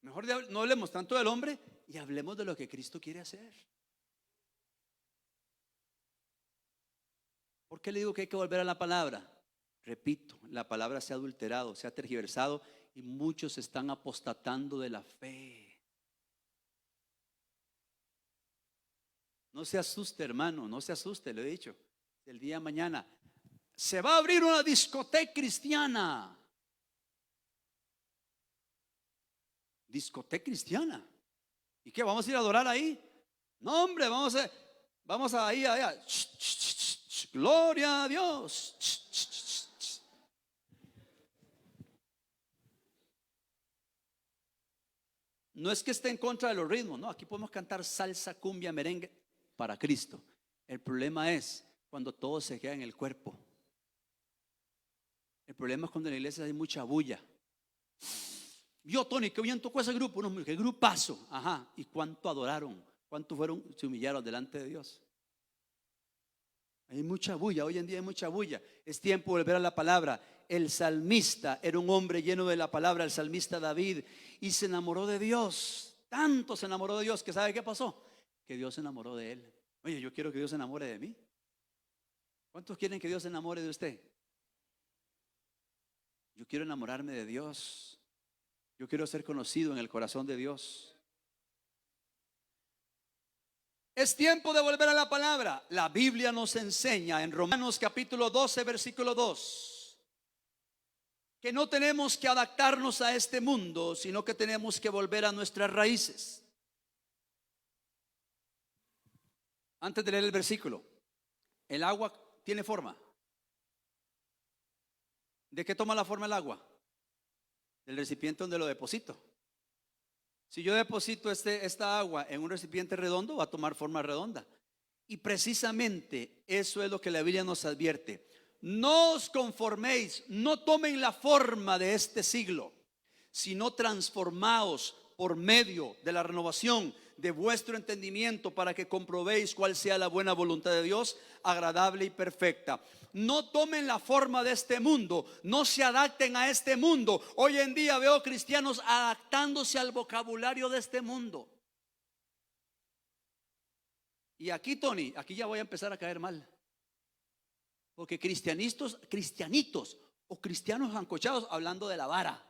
S1: Mejor no hablemos tanto del hombre y hablemos de lo que Cristo quiere hacer. ¿Por qué le digo que hay que volver a la palabra? Repito, la palabra se ha adulterado, se ha tergiversado y muchos están apostatando de la fe. No se asuste, hermano, no se asuste, lo he dicho. El día de mañana se va a abrir una discoteca cristiana. Discoteca cristiana. ¿Y qué? ¿Vamos a ir a adorar ahí? No, hombre, vamos a ir allá. Gloria a Dios. No es que esté en contra de los ritmos, no, aquí podemos cantar salsa, cumbia, merengue para Cristo. El problema es cuando todo se queda en el cuerpo. El problema es cuando en la iglesia hay mucha bulla. Yo, Tony, qué bien tocó ese grupo. No, qué grupazo. Ajá. ¿Y cuánto adoraron? ¿Cuánto se humillaron delante de Dios? Hay mucha bulla. Hoy en día hay mucha bulla. Es tiempo de volver a la palabra. El salmista era un hombre lleno de la palabra, el salmista David, y se enamoró de Dios. Tanto se enamoró de Dios que ¿sabe qué pasó? Que Dios se enamoró de él. Oye, yo quiero que Dios se enamore de mí. ¿Cuántos quieren que Dios se enamore de usted? Yo quiero enamorarme de Dios. Yo quiero ser conocido en el corazón de Dios. Es tiempo de volver a la palabra. La Biblia nos enseña en Romanos capítulo 12, versículo 2, que no tenemos que adaptarnos a este mundo, sino que tenemos que volver a nuestras raíces. Antes de leer el versículo, el agua tiene forma. ¿De qué toma la forma el agua? Del recipiente donde lo deposito. Si yo deposito esta agua en un recipiente redondo, va a tomar forma redonda. Y precisamente eso es lo que la Biblia nos advierte. No os conforméis, no tomen la forma de este siglo, sino transformaos por medio de la renovación de vuestro entendimiento, para que comprobéis cuál sea la buena voluntad de Dios, agradable y perfecta. No tomen la forma de este mundo, no se adapten a este mundo. Hoy en día veo cristianos adaptándose al vocabulario de este mundo. Y aquí, Tony, aquí ya voy a empezar a caer mal. Porque cristianitos o cristianos ancochados hablando de la vara.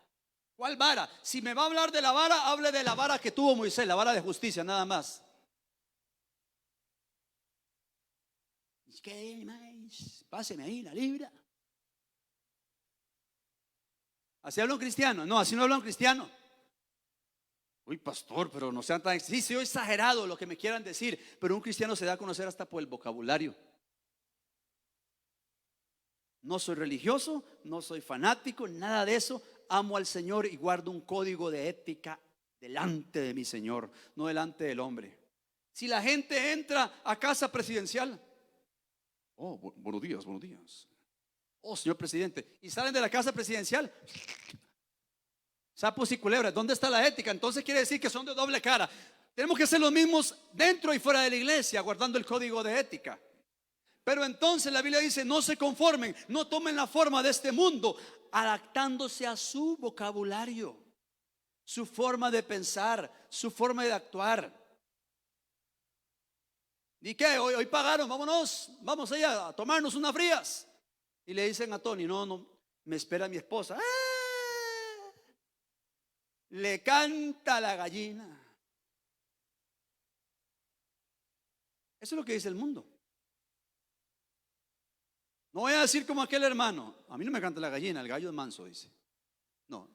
S1: ¿Cuál vara? Si me va a hablar de la vara, hable de la vara que tuvo Moisés, la vara de justicia, nada más. ¿Qué más? Páseme ahí la libra. ¿Así habla un cristiano? No, así no habla un cristiano. Uy, pastor, pero no sean tan... Sí, soy exagerado lo que me quieran decir, pero un cristiano se da a conocer hasta por el vocabulario. No soy religioso, no soy fanático, nada de eso. Amo al Señor y guardo un código de ética delante de mi Señor, no delante del hombre. Si la gente entra a casa presidencial, oh, buenos días, buenos días. Oh, señor presidente, y salen de la casa presidencial, sapos y culebras, ¿dónde está la ética? Entonces quiere decir que son de doble cara. Tenemos que ser los mismos dentro y fuera de la iglesia, guardando el código de ética. Pero entonces la Biblia dice: no se conformen, no tomen la forma de este mundo, adaptándose a su vocabulario, su forma de pensar, su forma de actuar. ¿Y qué? Hoy pagaron, vámonos, vamos allá a tomarnos unas frías. Y le dicen a Tony: no, me espera mi esposa. ¡Ah! Le canta la gallina. Eso es lo que dice el mundo. No voy a decir como aquel hermano: a mí no me canta la gallina, el gallo es manso, dice. No,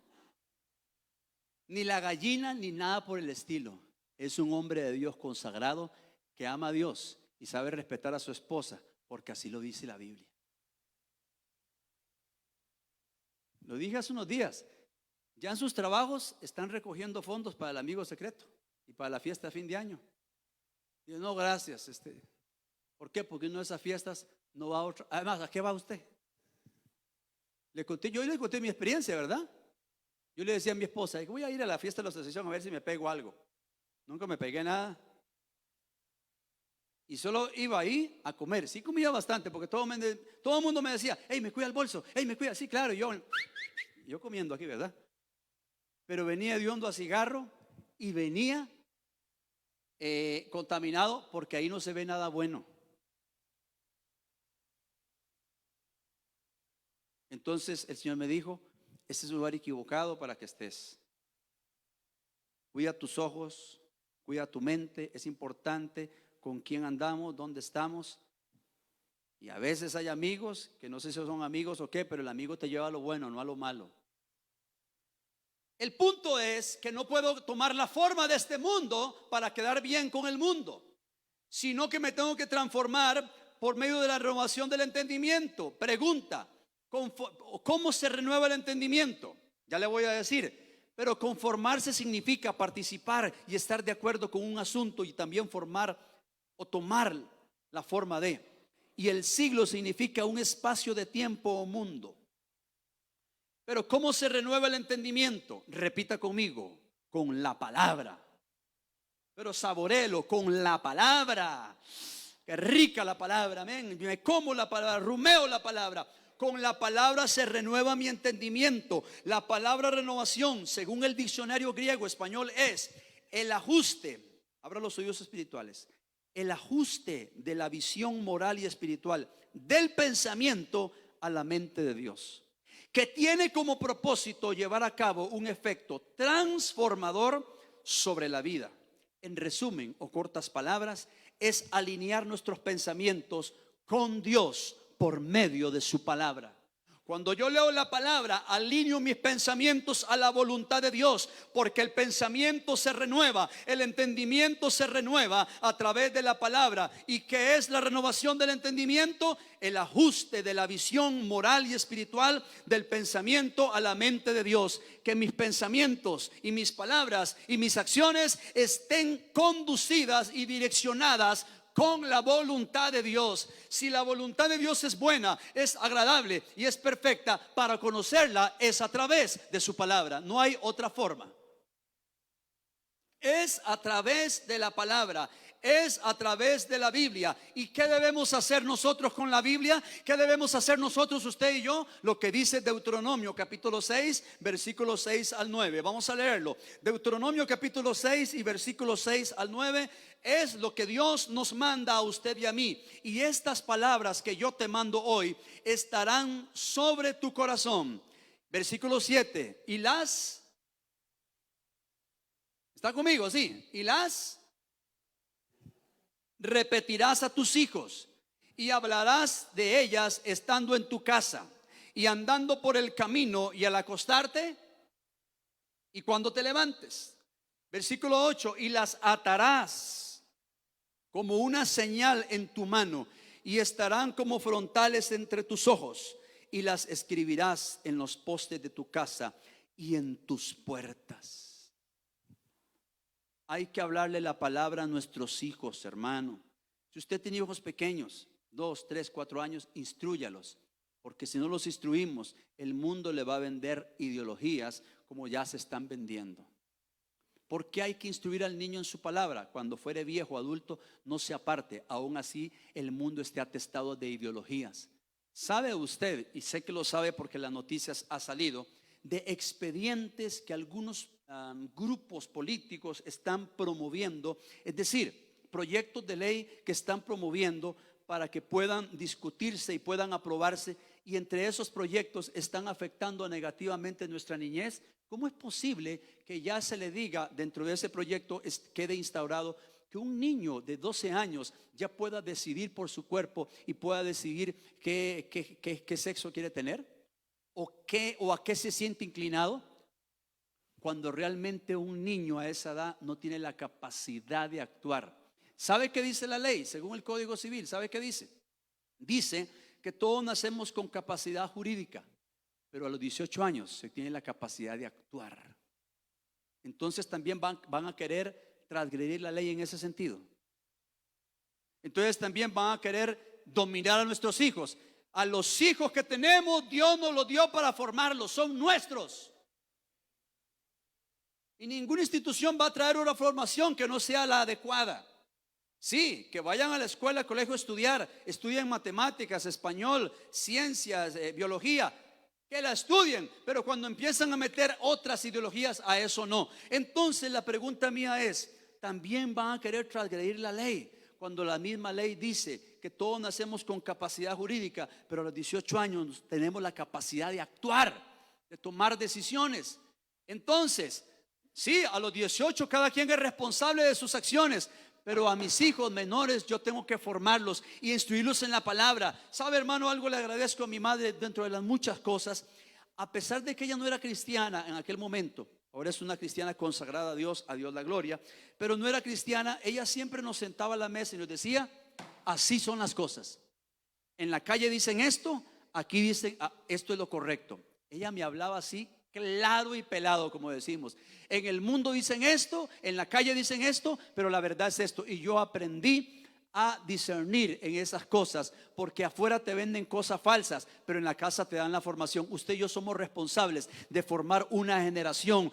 S1: ni la gallina ni nada por el estilo. Es un hombre de Dios consagrado que ama a Dios y sabe respetar a su esposa, porque así lo dice la Biblia. Lo dije hace unos días. Ya en sus trabajos están recogiendo fondos para el amigo secreto y para la fiesta de fin de año. Y yo: no, gracias. ¿Por qué? Porque en una de esas fiestas no va a otra. Además, ¿a qué va usted? Yo le conté mi experiencia, ¿verdad? Yo le decía a mi esposa: voy a ir a la fiesta de la asociación a ver si me pego algo. Nunca me pegué nada. Y solo iba ahí a comer. Sí comía bastante, porque todo el mundo me decía: hey, me cuida el bolso, hey, me cuida. Sí, claro, yo comiendo aquí, ¿verdad? Pero venía hediondo a cigarro y venía contaminado, porque ahí no se ve nada bueno. Entonces el Señor me dijo: este es un lugar equivocado para que estés. Cuida tus ojos, cuida tu mente. Es importante con quién andamos, dónde estamos. Y a veces hay amigos que no sé si son amigos o qué, pero el amigo te lleva a lo bueno, no a lo malo. El punto es que no puedo tomar la forma de este mundo para quedar bien con el mundo, sino que me tengo que transformar por medio de la renovación del entendimiento. Pregunta: ¿cómo se renueva el entendimiento? Ya le voy a decir. Pero conformarse significa participar y estar de acuerdo con un asunto, y también formar o tomar la forma de. Y el siglo significa un espacio de tiempo o mundo. Pero ¿cómo se renueva el entendimiento? Repita conmigo: con la palabra. Pero saboréelo: con la palabra. Qué rica la palabra, amén. Me como la palabra, rumeo la palabra. Con la palabra se renueva mi entendimiento. La palabra renovación, según el diccionario griego español, es el ajuste. Abra los oídos espirituales. El ajuste de la visión moral y espiritual del pensamiento a la mente de Dios, que tiene como propósito llevar a cabo un efecto transformador sobre la vida. En resumen, o cortas palabras, es alinear nuestros pensamientos con Dios por medio de su palabra. Cuando yo leo la palabra, alineo mis pensamientos a la voluntad de Dios, porque el pensamiento se renueva, el entendimiento se renueva a través de la palabra. ¿Y qué es la renovación del entendimiento? El ajuste de la visión moral y espiritual del pensamiento a la mente de Dios. Que mis pensamientos y mis palabras y mis acciones estén conducidas y direccionadas con la voluntad de Dios. Si la voluntad de Dios es buena, es agradable y es perfecta, para conocerla es a través de su palabra. No hay otra forma. Es a través de la palabra, es a través de la Biblia. ¿Y qué debemos hacer nosotros con la Biblia? ¿Qué debemos hacer nosotros, usted y yo? Lo que dice Deuteronomio capítulo 6, versículos 6 al 9. Vamos a leerlo. Deuteronomio capítulo 6 y versículos 6 al 9 es lo que Dios nos manda a usted y a mí. Y estas palabras que yo te mando hoy estarán sobre tu corazón. Versículo 7. Y las... ¿Está conmigo? Sí. Y las repetirás a tus hijos y hablarás de ellas estando en tu casa y andando por el camino y al acostarte y cuando te levantes. Versículo 8, y las atarás como una señal en tu mano y estarán como frontales entre tus ojos, y las escribirás en los postes de tu casa y en tus puertas. Hay que hablarle la palabra a nuestros hijos, hermano. Si usted tiene hijos pequeños, 2, 3, 4 años, instrúyalos, porque si no los instruimos, el mundo le va a vender ideologías como ya se están vendiendo. ¿Por qué hay que instruir al niño en su palabra? Cuando fuere viejo, adulto, no se aparte. Aún así, el mundo esté atestado de ideologías. ¿Sabe usted, y sé que lo sabe porque las noticias ha salido, de expedientes que algunos grupos políticos están promoviendo? Es decir, proyectos de ley que están promoviendo para que puedan discutirse y puedan aprobarse, y entre esos proyectos están afectando negativamente nuestra niñez. ¿Cómo es posible que ya se le diga dentro de ese proyecto quede instaurado que un niño de 12 años ya pueda decidir por su cuerpo y pueda decidir qué sexo quiere tener o a qué se siente inclinado, cuando realmente un niño a esa edad no tiene la capacidad de actuar? ¿Sabe qué dice la ley? Según el Código Civil, ¿sabe qué dice? Dice que todos nacemos con capacidad jurídica, pero a los 18 años se tiene la capacidad de actuar. Entonces también van a querer transgredir la ley en ese sentido. Entonces también van a querer dominar a nuestros hijos. A los hijos que tenemos, Dios nos los dio para formarlos, son nuestros. Y ninguna institución va a traer una formación que no sea la adecuada. Sí, que vayan a la escuela, al colegio a estudiar, estudien matemáticas, español, ciencias, biología, que la estudien, pero cuando empiezan a meter otras ideologías, a eso no. Entonces la pregunta mía es, ¿también van a querer transgredir la ley? Cuando la misma ley dice que todos nacemos con capacidad jurídica, pero a los 18 años tenemos la capacidad de actuar, de tomar decisiones. Entonces, sí, a los 18 cada quien es responsable de sus acciones, pero a mis hijos menores yo tengo que formarlos y instruirlos en la palabra. ¿Sabe, hermano? Algo le agradezco a mi madre dentro de las muchas cosas. A pesar de que ella no era cristiana en aquel momento, ahora es una cristiana consagrada a Dios la gloria, pero no era cristiana, ella siempre nos sentaba a la mesa y nos decía, así son las cosas. En la calle dicen esto, aquí dicen esto es lo correcto. Ella me hablaba así, claro y pelado, como decimos. En el mundo dicen esto, en la calle dicen esto, pero la verdad es esto. Y yo aprendí a discernir en esas cosas, porque afuera te venden cosas falsas, pero en la casa te dan la formación. Usted y yo somos responsables de formar una generación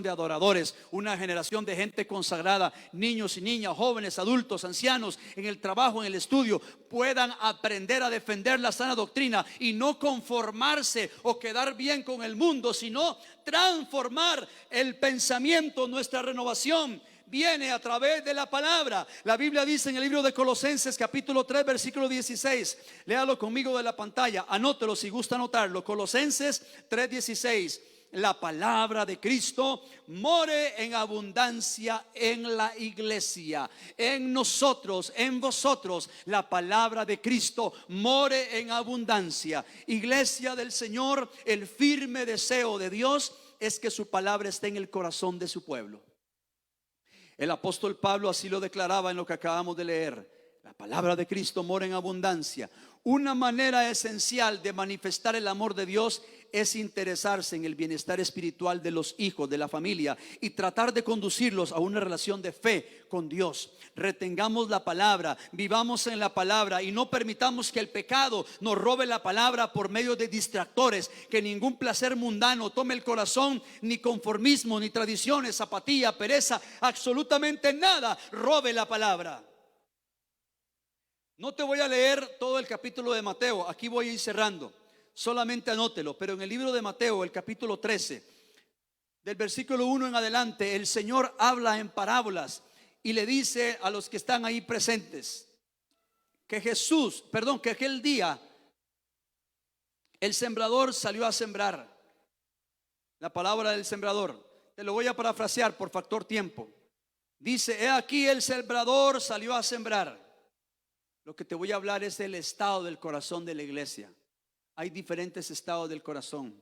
S1: de adoradores, una generación de gente consagrada, niños y niñas, jóvenes, adultos, ancianos, en el trabajo, en el estudio, puedan aprender a defender la sana doctrina y no conformarse o quedar bien con el mundo, sino transformar el pensamiento. Nuestra renovación viene a través de la palabra. La Biblia dice en el libro de Colosenses capítulo 3 versículo 16, léalo conmigo de la pantalla, anótelo si gusta anotarlo. Colosenses 3:16, la palabra de Cristo more en abundancia en la iglesia, en nosotros, en vosotros. La palabra de Cristo more en abundancia. Iglesia del Señor, el firme deseo de Dios es que su palabra esté en el corazón de su pueblo. El apóstol Pablo así lo declaraba en lo que acabamos de leer. La palabra de Cristo mora en abundancia. Una manera esencial de manifestar el amor de Dios es interesarse en el bienestar espiritual de los hijos, de la familia, y tratar de conducirlos a una relación de fe con Dios. Retengamos la palabra, vivamos en la palabra y no permitamos que el pecado nos robe la palabra por medio de distractores. Que ningún placer mundano tome el corazón, ni conformismo, ni tradiciones, apatía, pereza, absolutamente nada robe la palabra. No te voy a leer todo el capítulo de Mateo, aquí voy a ir cerrando, solamente anótelo. Pero en el libro de Mateo, el capítulo 13, del versículo 1 en adelante, el Señor habla en parábolas y le dice a los que están ahí presentes que que aquel día el sembrador salió a sembrar. La palabra del sembrador, te lo voy a parafrasear por factor tiempo. Dice, he aquí el sembrador salió a sembrar. Lo que te voy a hablar es del estado del corazón de la iglesia. Hay diferentes estados del corazón.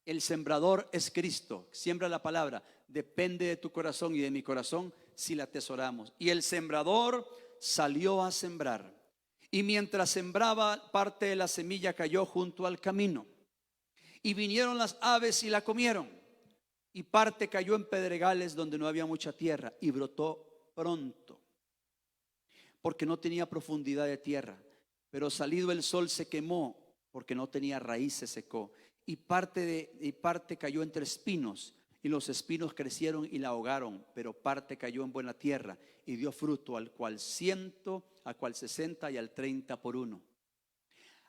S1: El sembrador es Cristo. Siembra la palabra. Depende de tu corazón y de mi corazón si la atesoramos. Y el sembrador salió a sembrar. Y mientras sembraba, parte de la semilla cayó junto al camino. Y vinieron las aves y la comieron. Y parte cayó en pedregales donde no había mucha tierra. Y brotó pronto, porque no tenía profundidad de tierra. Pero salido el sol se quemó, porque no tenía raíz, se secó. Y parte cayó entre espinos, y los espinos crecieron y la ahogaron. Pero parte cayó en buena tierra y dio fruto, al cual 100, al cual 60 y al 30 por uno.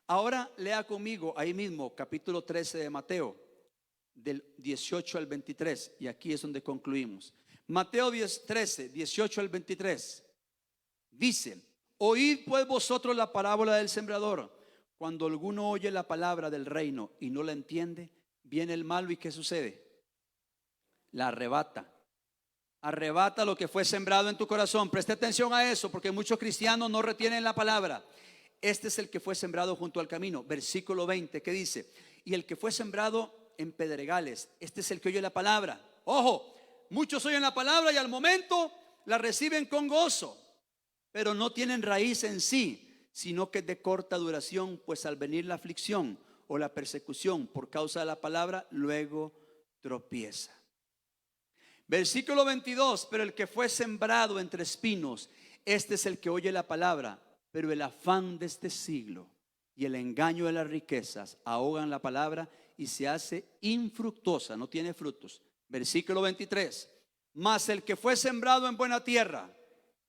S1: Ahora lea conmigo ahí mismo capítulo 13 de Mateo, del 18 al 23, y aquí es donde concluimos. Mateo 13, 18 al 23 dice: oíd pues vosotros la parábola del sembrador. Cuando alguno oye la palabra del reino y no la entiende, viene el malo, y ¿qué sucede? La arrebata. Arrebata lo que fue sembrado en tu corazón. Preste atención a eso, porque muchos cristianos no retienen la palabra. Este es el que fue sembrado junto al camino. Versículo 20, ¿qué dice? Y el que fue sembrado en pedregales, este es el que oye la palabra. Ojo, muchos oyen la palabra y al momento la reciben con gozo, pero no tienen raíz en sí, sino que es de corta duración, pues al venir la aflicción o la persecución por causa de la palabra, luego tropieza. Versículo 22, pero el que fue sembrado entre espinos, este es el que oye la palabra, pero el afán de este siglo y el engaño de las riquezas ahogan la palabra y se hace infructuosa, no tiene frutos. Versículo 23, mas el que fue sembrado en buena tierra,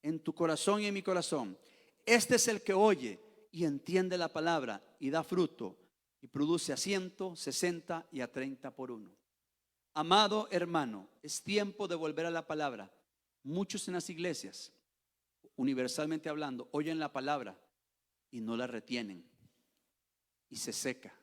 S1: en tu corazón y en mi corazón, este es el que oye y entiende la palabra y da fruto y produce a 100, 60 y a 30 por uno. Amado hermano, es tiempo de volver a la palabra. Muchos en las iglesias, universalmente hablando, oyen la palabra y no la retienen y se seca.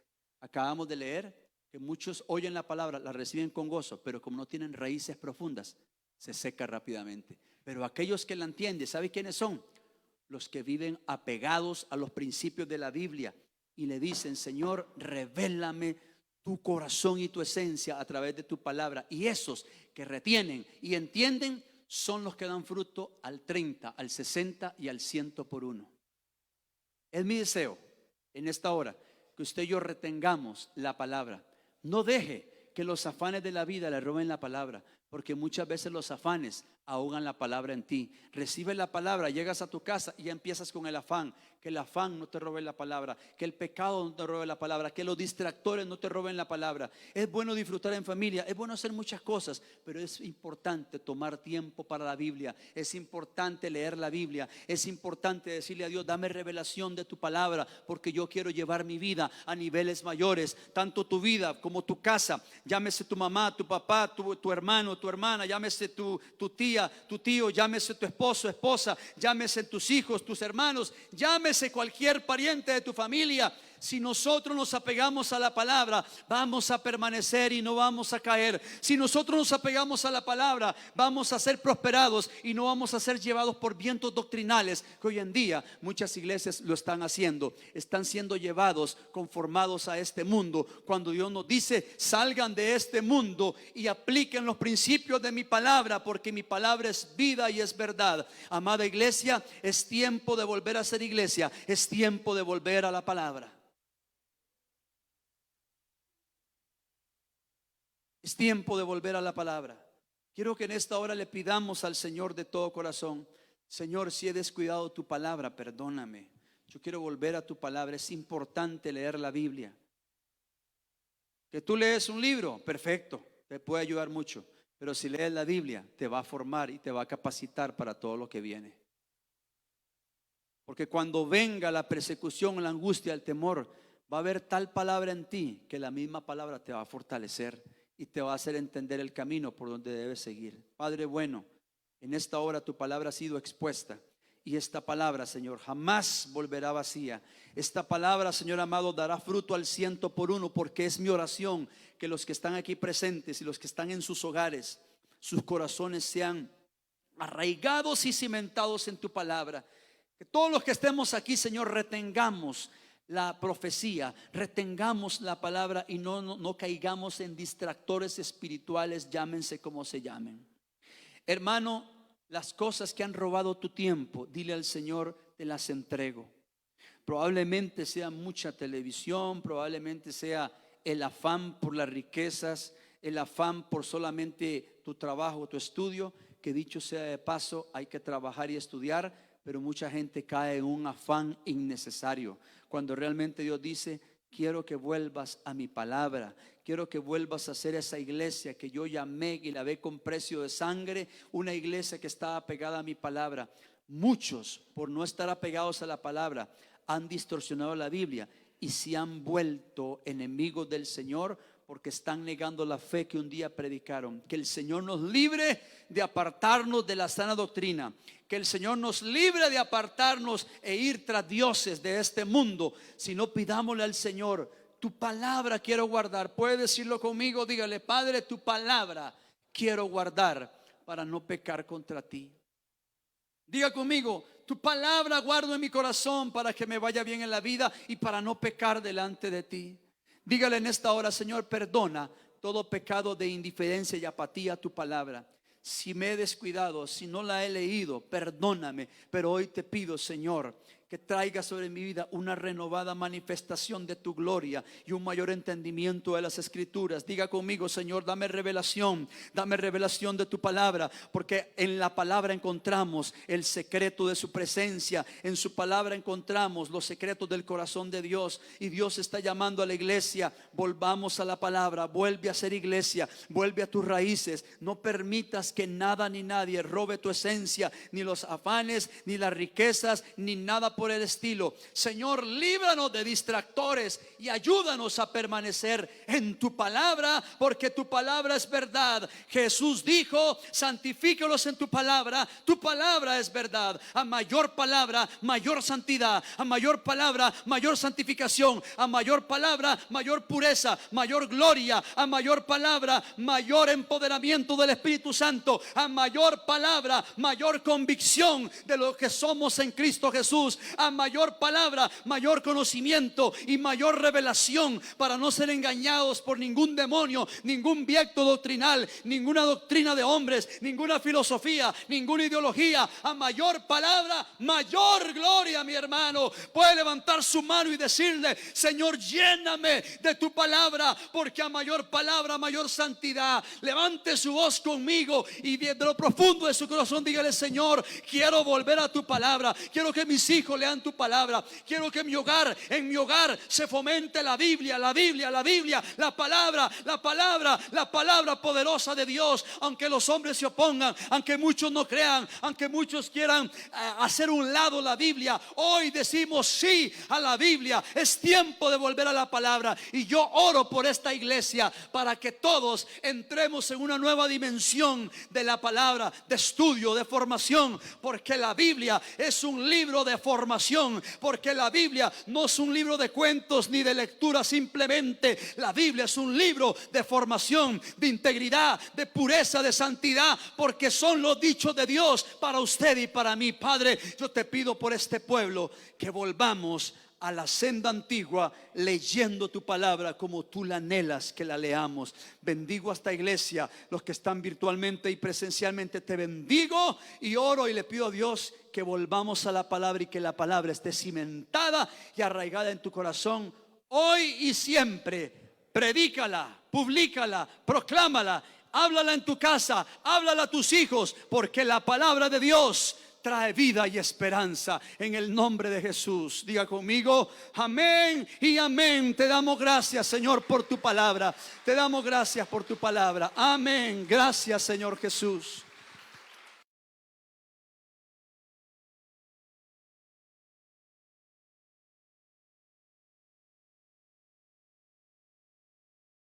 S1: Acabamos de leer que muchos oyen la palabra, la reciben con gozo, pero como no tienen raíces profundas, se seca rápidamente. Pero aquellos que la entienden, ¿sabe quiénes son? Los que viven apegados a los principios de la Biblia y le dicen: Señor, revélame tu corazón y tu esencia a través de tu palabra. Y esos que retienen y entienden son los que dan fruto al 30, al 60 y al 100 por uno. Es mi deseo en esta hora que usted y yo retengamos la palabra. No deje que los afanes de la vida le roben la palabra, porque muchas veces los afanes ahogan la palabra en ti. Recibe la palabra, llegas a tu casa y ya empiezas con el afán. Que el afán no te robe la palabra, que el pecado no te robe la palabra, que los distractores no te roben la palabra. Es bueno disfrutar en familia, es bueno hacer muchas cosas, pero es importante tomar tiempo para la Biblia. Es importante leer la Biblia. Es importante decirle a Dios: dame revelación de tu palabra, porque yo quiero llevar mi vida a niveles mayores. Tanto tu vida como tu casa, llámese tu mamá, tu papá, tu hermano, tu hermana, llámese tu tía, tu tío, llámese tu esposo, esposa, llámese tus hijos, tus hermanos, llámese cualquier pariente de tu familia. Si nosotros nos apegamos a la palabra, vamos a permanecer y no vamos a caer. Si nosotros nos apegamos a la palabra, vamos a ser prosperados y no vamos a ser llevados por vientos doctrinales, que hoy en día muchas iglesias lo están haciendo. Están siendo llevados, conformados a este mundo, cuando Dios nos dice: salgan de este mundo y apliquen los principios de mi palabra, porque mi palabra es vida y es verdad. Amada iglesia, es tiempo de volver a ser iglesia. Es tiempo de volver a la palabra. Es tiempo de volver a la palabra. Quiero que en esta hora le pidamos al Señor de todo corazón: Señor, si he descuidado tu palabra, perdóname. Yo quiero volver a tu palabra. Es importante leer la Biblia. Que tú lees un libro, perfecto, te puede ayudar mucho. Pero si lees la Biblia, te va a formar y te va a capacitar para todo lo que viene. Porque cuando venga la persecución, la angustia, el temor, va a haber tal palabra en ti que la misma palabra te va a fortalecer y te va a hacer entender el camino por donde debes seguir. Padre bueno, en esta hora tu palabra ha sido expuesta, y esta palabra, Señor, jamás volverá vacía. Esta palabra, Señor amado, dará fruto al 100 por uno, porque es mi oración que los que están aquí presentes y los que están en sus hogares, sus corazones sean arraigados y cimentados en tu palabra. Que todos los que estemos aquí, Señor, retengamos la profecía, retengamos la palabra y no caigamos en distractores espirituales, llámense como se llamen. Hermano, las cosas que han robado tu tiempo, dile al Señor, te las entrego. Probablemente sea mucha televisión, probablemente sea el afán por las riquezas, el afán por solamente tu trabajo, tu estudio, que dicho sea de paso, hay que trabajar y estudiar, pero mucha gente cae en un afán innecesario, cuando realmente Dios dice, quiero que vuelvas a mi palabra, quiero que vuelvas a ser esa iglesia que yo llamé y la ve con precio de sangre, una iglesia que estaba pegada a mi palabra. Muchos, por no estar apegados a la palabra, han distorsionado la Biblia y se han vuelto enemigos del Señor porque están negando la fe que un día predicaron. Que el Señor nos libre de apartarnos de la sana doctrina, que el Señor nos libre de apartarnos e ir tras dioses de este mundo, sino pidámosle al Señor, tu palabra quiero guardar. Puede decirlo conmigo, dígale, Padre, tu palabra quiero guardar para no pecar contra ti. Diga conmigo, tu palabra guardo en mi corazón para que me vaya bien en la vida y para no pecar delante de ti. Dígale en esta hora, Señor, perdona todo pecado de indiferencia y apatía a tu palabra. Si me he descuidado, si no la he leído, perdóname. Pero hoy te pido, Señor, que traiga sobre mi vida una renovada manifestación de tu gloria y un mayor entendimiento de las escrituras. Diga conmigo, Señor, dame revelación de tu palabra, porque en la palabra encontramos el secreto de su presencia, en su palabra encontramos los secretos del corazón de Dios. Y Dios está llamando a la iglesia, volvamos a la palabra, vuelve a ser iglesia, vuelve a tus raíces. No permitas que nada ni nadie robe tu esencia, ni los afanes, ni las riquezas, ni nada por el estilo. Señor, líbranos de distractores y ayúdanos a permanecer en tu palabra, porque tu palabra es verdad. Jesús dijo, santifícalos en tu palabra es verdad. A mayor palabra, mayor santidad. A mayor palabra, mayor santificación. A mayor palabra, mayor pureza, mayor gloria. A mayor palabra, mayor empoderamiento del Espíritu Santo. A mayor palabra, mayor convicción de lo que somos en Cristo Jesús. A mayor palabra, mayor conocimiento y mayor revelación, para no ser engañados por ningún demonio, ningún viento doctrinal, ninguna doctrina de hombres, ninguna filosofía, ninguna ideología. A mayor palabra, mayor gloria. Mi hermano puede levantar su mano y decirle, Señor, lléname de tu palabra, porque a mayor palabra, mayor santidad. Levante su voz conmigo y de lo profundo de su corazón dígale, Señor, quiero volver a tu palabra, quiero que mis hijos lean tu palabra, quiero que en mi hogar se fomente la Biblia, la palabra poderosa de Dios. Aunque los hombres se opongan, aunque muchos no crean, aunque muchos quieran hacer un lado la Biblia, hoy decimos sí a la Biblia. Es tiempo de volver a la palabra, y yo oro por esta iglesia para que todos entremos en una nueva dimensión de la palabra, de estudio, de formación, porque la Biblia es un libro de formación, porque la Biblia no es un libro de cuentos ni de lectura simplemente. La Biblia es un libro de formación, de integridad, de pureza, de santidad, porque son los dichos de Dios para usted y para mí. Padre, yo te pido por este pueblo que volvamos a la senda antigua, leyendo tu palabra como tú la anhelas que la leamos. Bendigo a esta iglesia, los que están virtualmente y presencialmente, te bendigo y oro y le pido a Dios que volvamos a la palabra y que la palabra esté cimentada y arraigada en tu corazón hoy y siempre. Predícala, publícala, proclámala, háblala en tu casa, háblala a tus hijos, porque la palabra de Dios trae vida y esperanza en el nombre de Jesús. Diga conmigo, amén y amén. Te damos gracias, Señor, por tu palabra. Te damos gracias por tu palabra. Amén. Gracias, Señor Jesús.